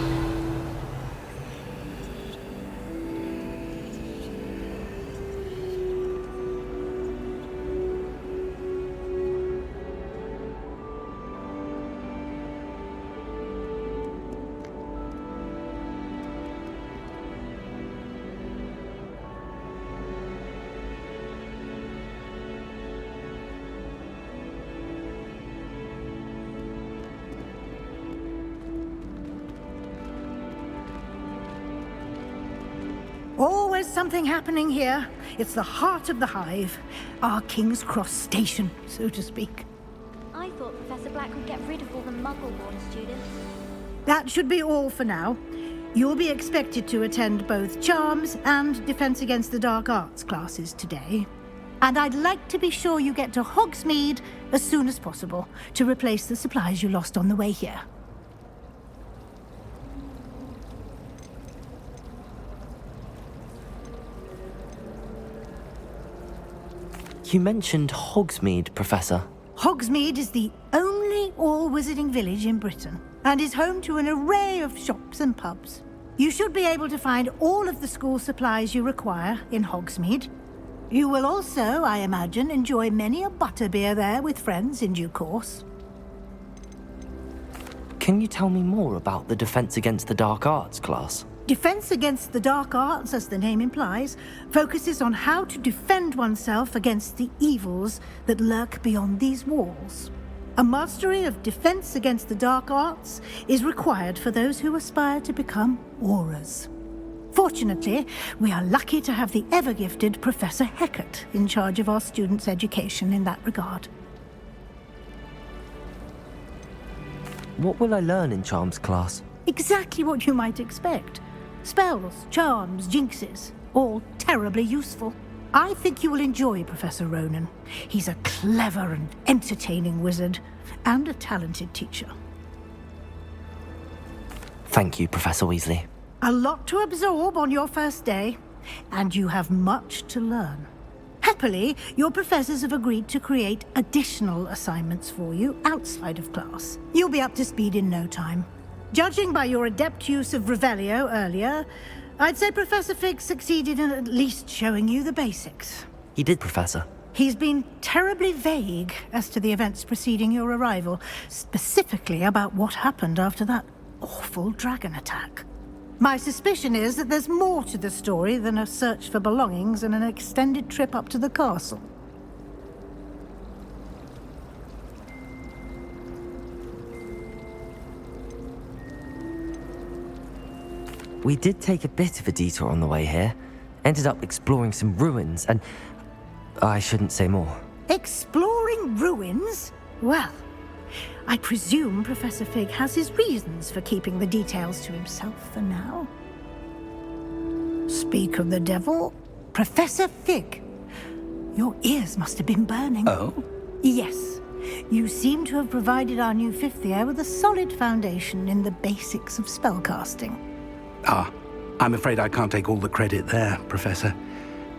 Always something happening here. It's the heart of the hive. Our King's Cross station, so to speak. I thought Professor Black would get rid of all the Muggle-born students. That should be all for now. You'll be expected to attend both Charms and Defense Against the Dark Arts classes today. And I'd like to be sure you get to Hogsmeade as soon as possible to replace the supplies you lost on the way here. You mentioned Hogsmeade, Professor. Hogsmeade is the only all-wizarding village in Britain and is home to an array of shops and pubs. You should be able to find all of the school supplies you require in Hogsmeade. You will also, I imagine, enjoy many a butterbeer there with friends in due course. Can you tell me more about the Defense Against the Dark Arts class? Defense Against the Dark Arts, as the name implies, focuses on how to defend oneself against the evils that lurk beyond these walls. A mastery of Defense Against the Dark Arts is required for those who aspire to become Aurors. Fortunately, we are lucky to have the ever-gifted Professor Hecat in charge of our students' education in that regard. What will I learn in Charms class? Exactly what you might expect. Spells, charms, jinxes, all terribly useful. I think you will enjoy Professor Ronan. He's a clever and entertaining wizard, and a talented teacher. Thank you, Professor Weasley. A lot to absorb on your first day, and you have much to learn. Happily, your professors have agreed to create additional assignments for you outside of class. You'll be up to speed in no time. Judging by your adept use of Revelio earlier, I'd say Professor Fig succeeded in at least showing you the basics. He did, Professor. He's been terribly vague as to the events preceding your arrival, specifically about what happened after that awful dragon attack. My suspicion is that there's more to the story than a search for belongings and an extended trip up to the castle. We did take a bit of a detour on the way here. Ended up exploring some ruins, and I shouldn't say more. Exploring ruins? Well, I presume Professor Fig has his reasons for keeping the details to himself for now. Speak of the devil, Professor Fig. Your ears must have been burning. Oh? Yes. You seem to have provided our new fifth year with a solid foundation in the basics of spellcasting. Ah, I'm afraid I can't take all the credit there, Professor.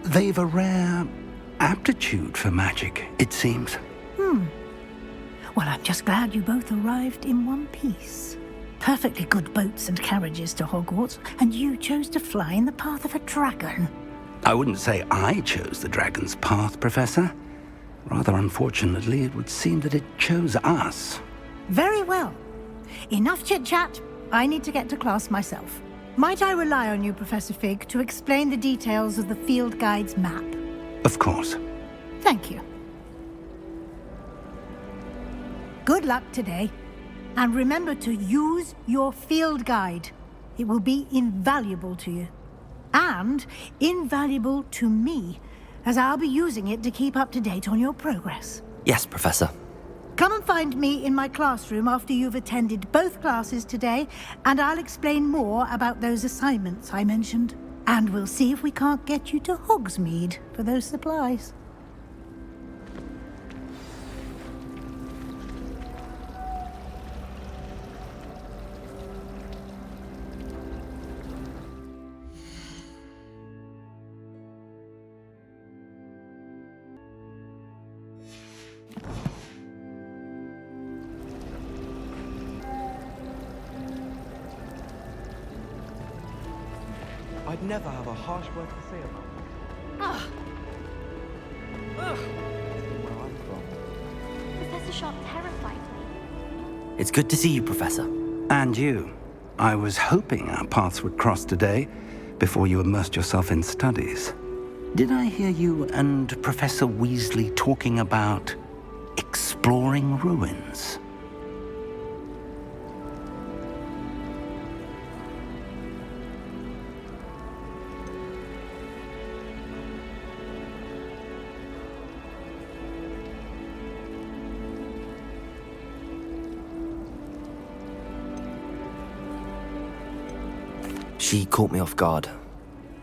They've a rare aptitude for magic, it seems. Well, I'm just glad you both arrived in one piece. Perfectly good boats and carriages to Hogwarts, and you chose to fly in the path of a dragon. I wouldn't say I chose the dragon's path, Professor. Rather unfortunately, it would seem that it chose us. Very well. Enough chit-chat. I need to get to class myself. Might I rely on you, Professor Fig, to explain the details of the field guide's map? Of course. Thank you. Good luck today. And remember to use your field guide. It will be invaluable to you. And invaluable to me, as I'll be using it to keep up to date on your progress. Yes, Professor. Come and find me in my classroom after you've attended both classes today, and I'll explain more about those assignments I mentioned. And we'll see if we can't get you to Hogsmeade for those supplies. I'd never have a harsh word to say about it. Ugh. Ugh. Where I'm from. Professor Sharp terrifies me. It's good to see you, Professor. And you. I was hoping our paths would cross today, before you immersed yourself in studies. Did I hear you and Professor Weasley talking about exploring ruins? She caught me off guard.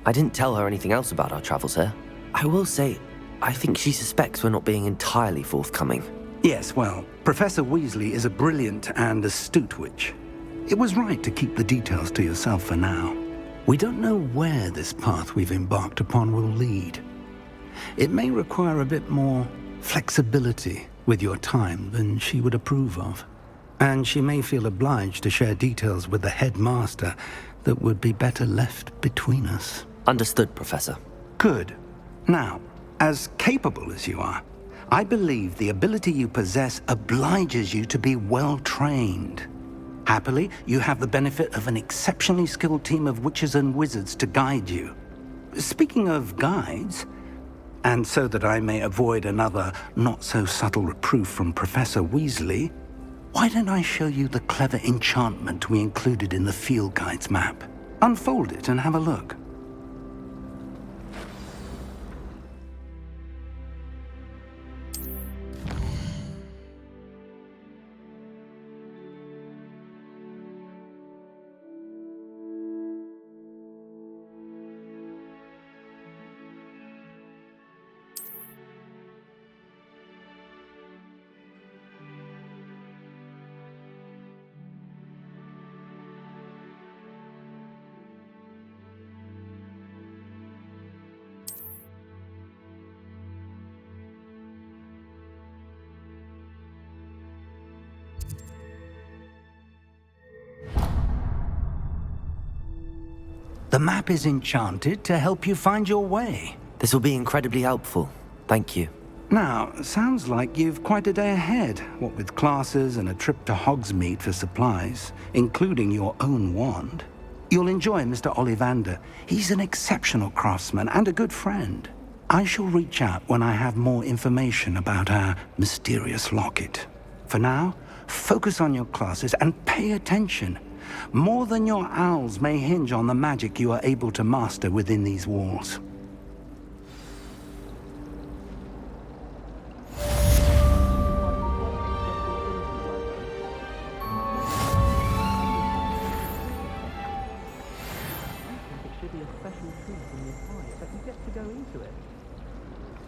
I didn't tell her anything else about our travels here. I will say, I think she suspects we're not being entirely forthcoming. Yes, well, Professor Weasley is a brilliant and astute witch. It was right to keep the details to yourself for now. We don't know where this path we've embarked upon will lead. It may require a bit more flexibility with your time than she would approve of. And she may feel obliged to share details with the headmaster that would be better left between us. Understood, Professor. Good. Now, as capable as you are, I believe the ability you possess obliges you to be well trained. Happily, you have the benefit of an exceptionally skilled team of witches and wizards to guide you. Speaking of guides, and so that I may avoid another not-so-subtle reproof from Professor Weasley, why don't I show you the clever enchantment we included in the field guide's map? Unfold it and have a look. The map is enchanted to help you find your way. This will be incredibly helpful. Thank you. Now, sounds like you've quite a day ahead, what with classes and a trip to Hogsmeade for supplies, including your own wand. You'll enjoy Mr. Ollivander. He's an exceptional craftsman and a good friend. I shall reach out when I have more information about our mysterious locket. For now, focus on your classes and pay attention. More than your owls may hinge on the magic you are able to master within these walls.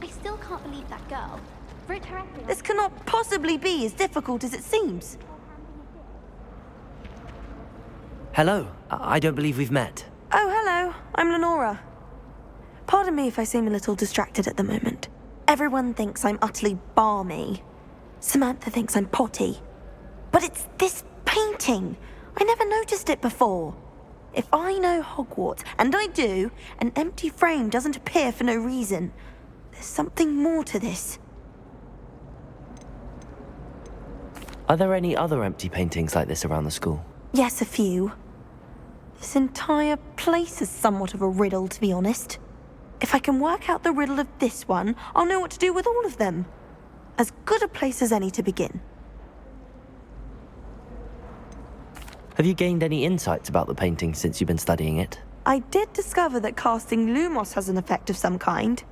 I still can't believe that girl. This cannot possibly be as difficult as it seems. Hello. I don't believe we've met. Oh, hello. I'm Lenora. Pardon me if I seem a little distracted at the moment. Everyone thinks I'm utterly balmy. Samantha thinks I'm potty. But it's this painting. I never noticed it before. If I know Hogwarts, and I do, an empty frame doesn't appear for no reason. There's something more to this. Are there any other empty paintings like this around the school? Yes, a few. This entire place is somewhat of a riddle, to be honest. If I can work out the riddle of this one, I'll know what to do with all of them. As good a place as any to begin. Have you gained any insights about the painting since you've been studying it? I did discover that casting Lumos has an effect of some kind.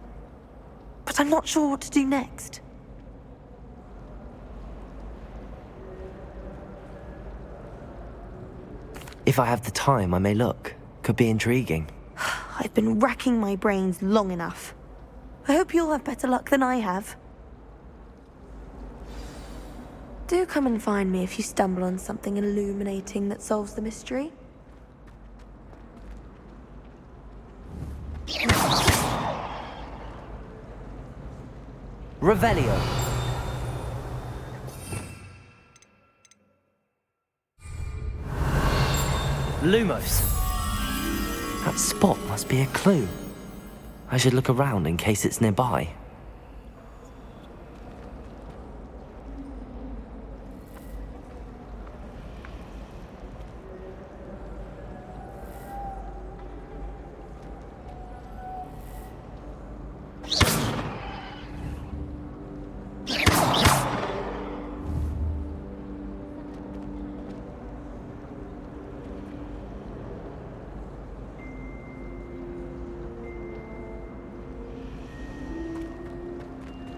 But I'm not sure what to do next. If I have the time, I may look. Could be intriguing. I I've been racking my brains long enough. I hope you'll have better luck than I have. Do come and find me if you stumble on something illuminating that solves the mystery. Revelio. Lumos. That spot must be a clue. I should look around in case it's nearby.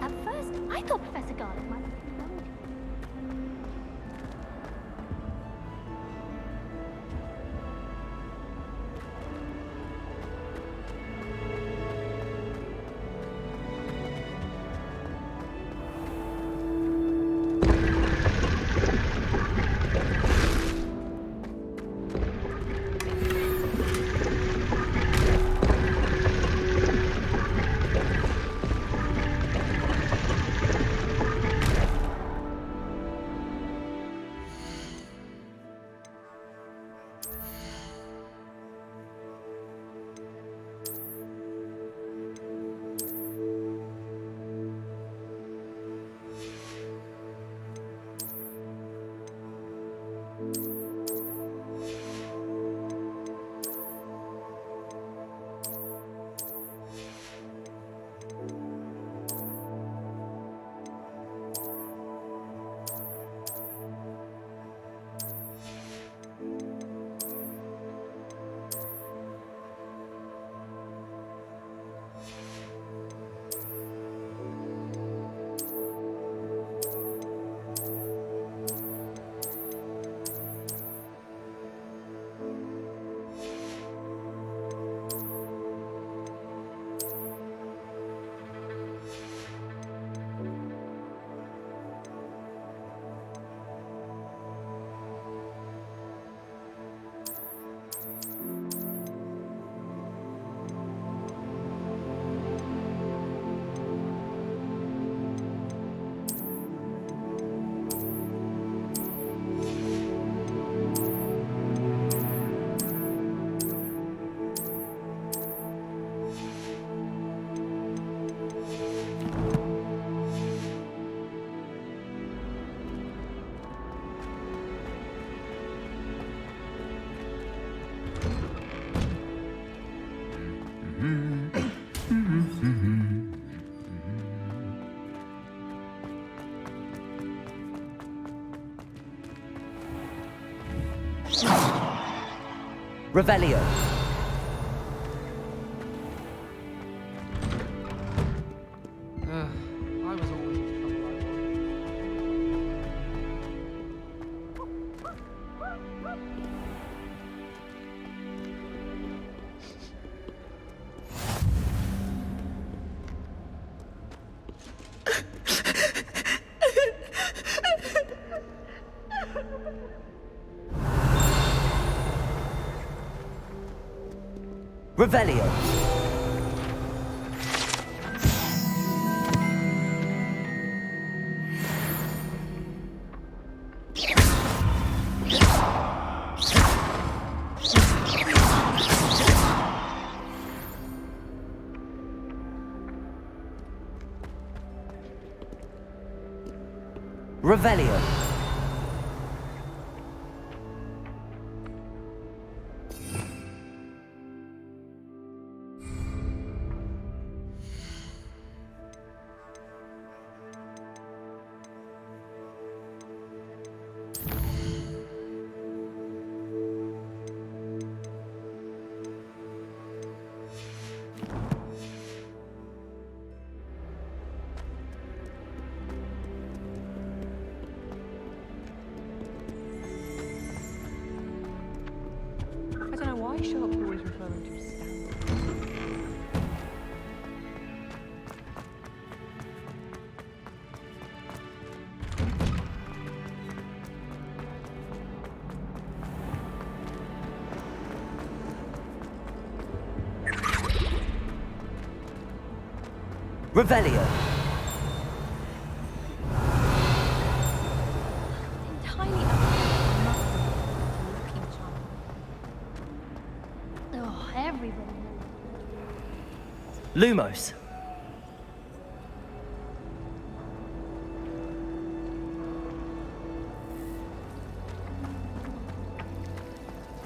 At first, I thought Professor Garlick might... Revelio. I was always in trouble, I Revelio. Revelio. I don't know why Sharp always referring to as standard. Revelio. Entirely looking charm. Oh, everybody knows. Lumos.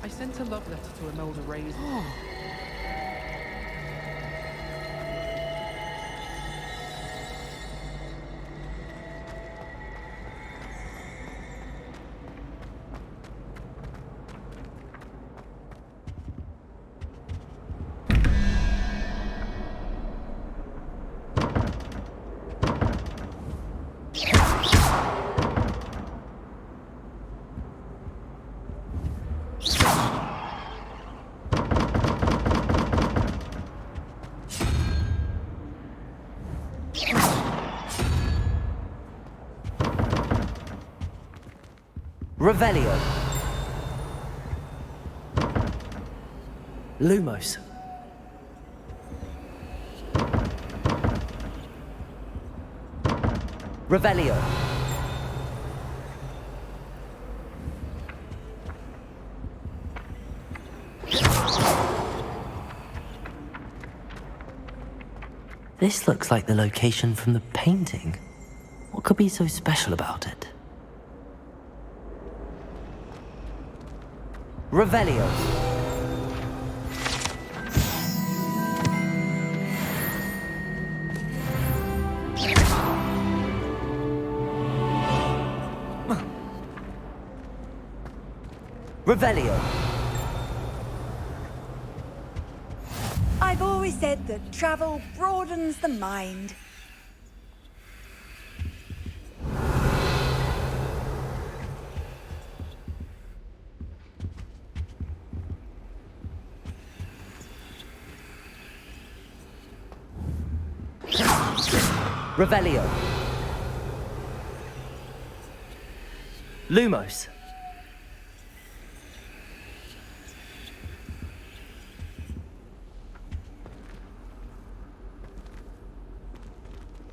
I sent a love letter to Imelda Reyes. Revelio. Lumos. Revelio. This looks like the location from the painting. What could be so special about it? Revelio. Revelio. I've always said that travel broadens the mind. Revelio. Lumos.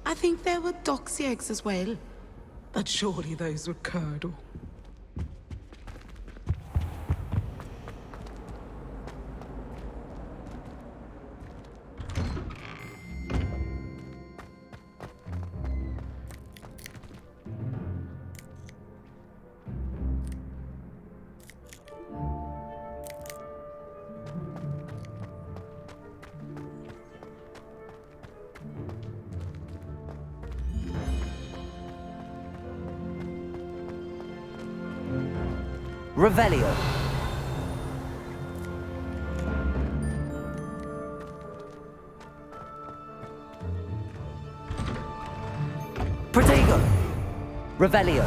I think there were doxy eggs as well, but surely those were curdle. Revelio. Protego. Revelio.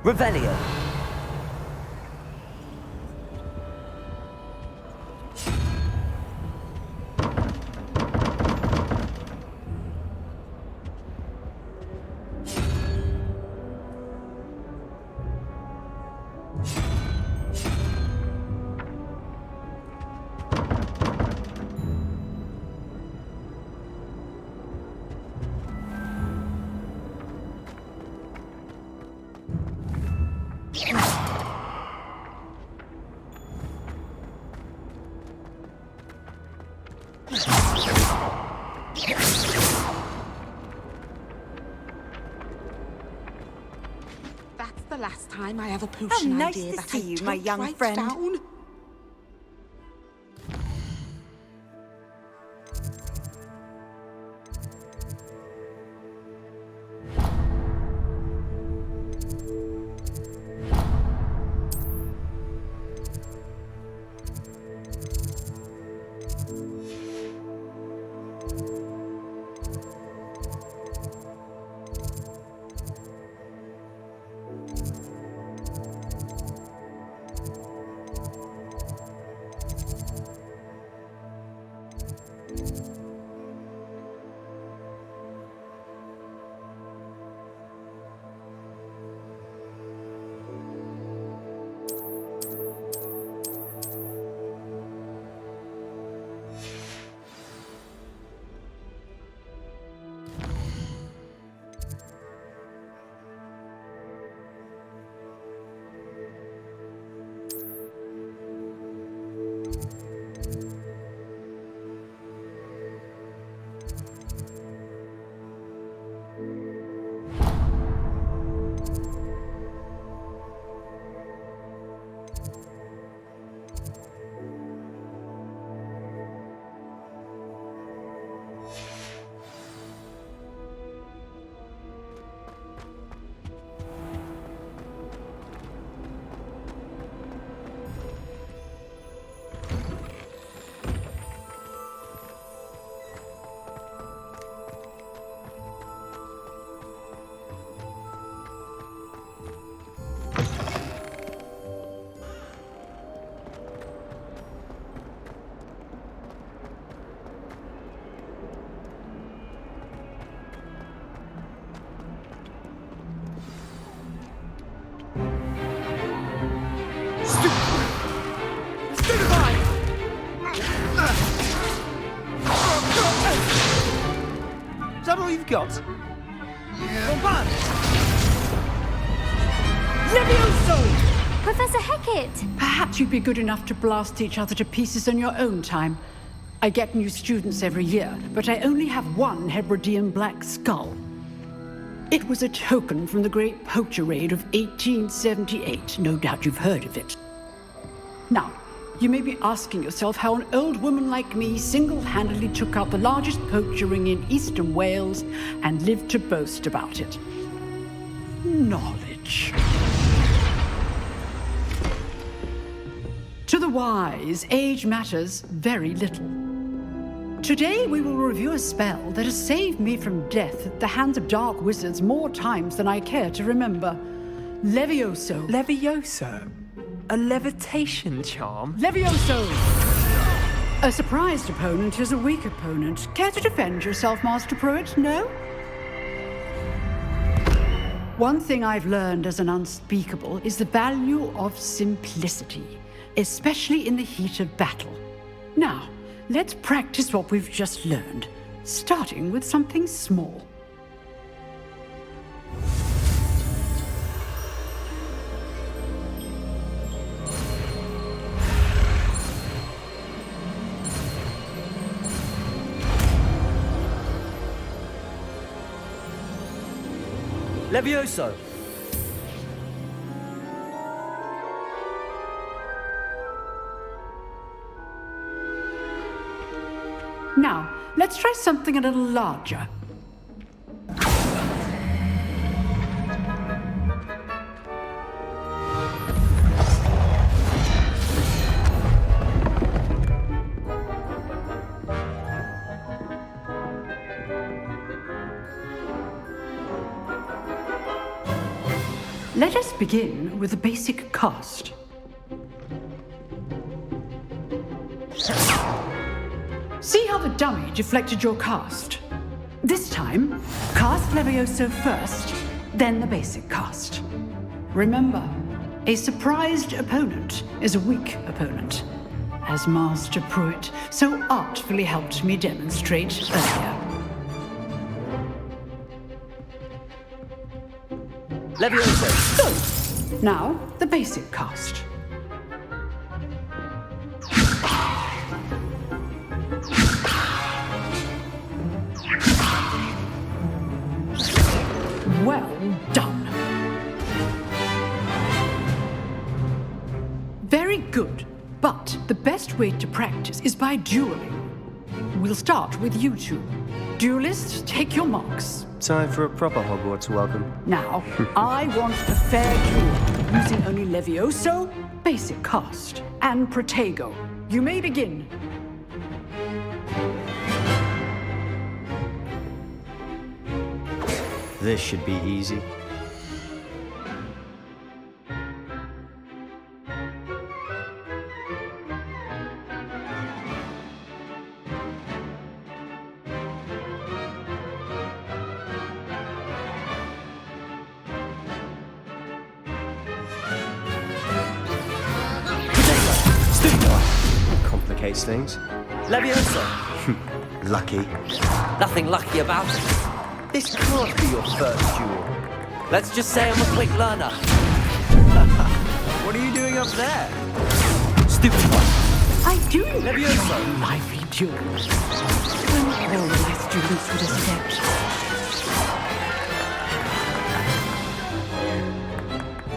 Revelio. That's the last time I have a potion How nice idea to that see I you, my took young right friend. down. got? Levioso! Professor Hecat! Perhaps you'd be good enough to blast each other to pieces on your own time. I get new students every year, but I only have one Hebridean black skull. It was a token from the Great Poacher Raid of 1878. No doubt you've heard of it. Now, you may be asking yourself how an old woman like me single-handedly took out the largest poacher ring in eastern Wales and lived to boast about it. Knowledge. To the wise, age matters very little. Today we will review a spell that has saved me from death at the hands of dark wizards more times than I care to remember. Levioso. Levioso? A levitation charm? Levioso! A surprised opponent is a weak opponent. Care to defend yourself, Master Pruitt? No? One thing I've learned as an unspeakable is the value of simplicity, especially in the heat of battle. Now, let's practice what we've just learned, starting with something small. Levioso! Now, let's try something a little larger. Let us begin with the basic cast. See how the dummy deflected your cast? This time, cast Levioso first, then the basic cast. Remember, a surprised opponent is a weak opponent, as Master Pruitt so artfully helped me demonstrate earlier. Levioso! Good! Now, the basic cast. Well done. Very good. But the best way to practice is by dueling. We'll start with you two. Duelists, take your marks. Time for a proper Hogwarts welcome. Now, I want a fair duel, using only Levioso, basic cast, and Protego. You may begin. This should be easy. Complicates things. Levioso! Lucky. Nothing lucky about it. This can't be your first duel. Let's just say I'm a quick learner. What are you doing up there? Stupid one. I do Levioso! lively duels. When all my students would accept.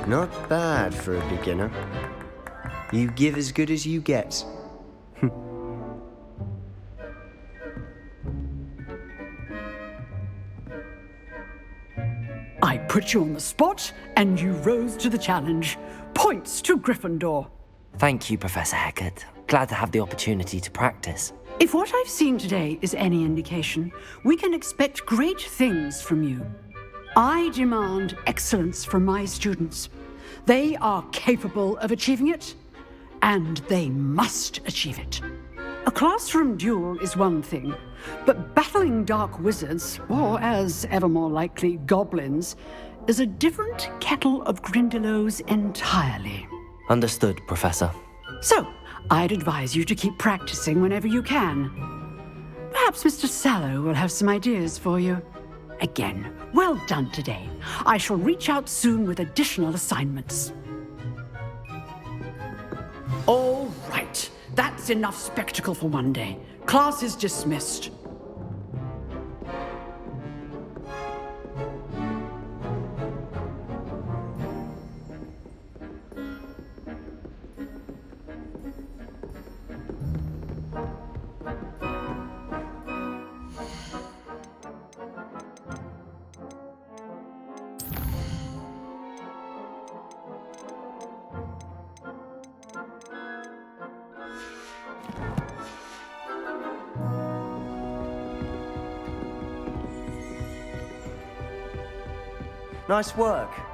Not bad for a beginner. You give as good as you get. I put you on the spot, and you rose to the challenge. Points to Gryffindor. Thank you, Professor Hecat. Glad to have the opportunity to practice. If what I've seen today is any indication, we can expect great things from you. I demand excellence from my students. They are capable of achieving it, and they must achieve it. A classroom duel is one thing, but battling dark wizards, or as ever more likely, goblins, is a different kettle of Grindylows entirely. Understood, Professor. So, I'd advise you to keep practicing whenever you can. Perhaps Mr. Sallow will have some ideas for you. again. Well done today. I shall reach out soon with additional assignments. All right. That's enough spectacle for one day. Class is dismissed. Nice work.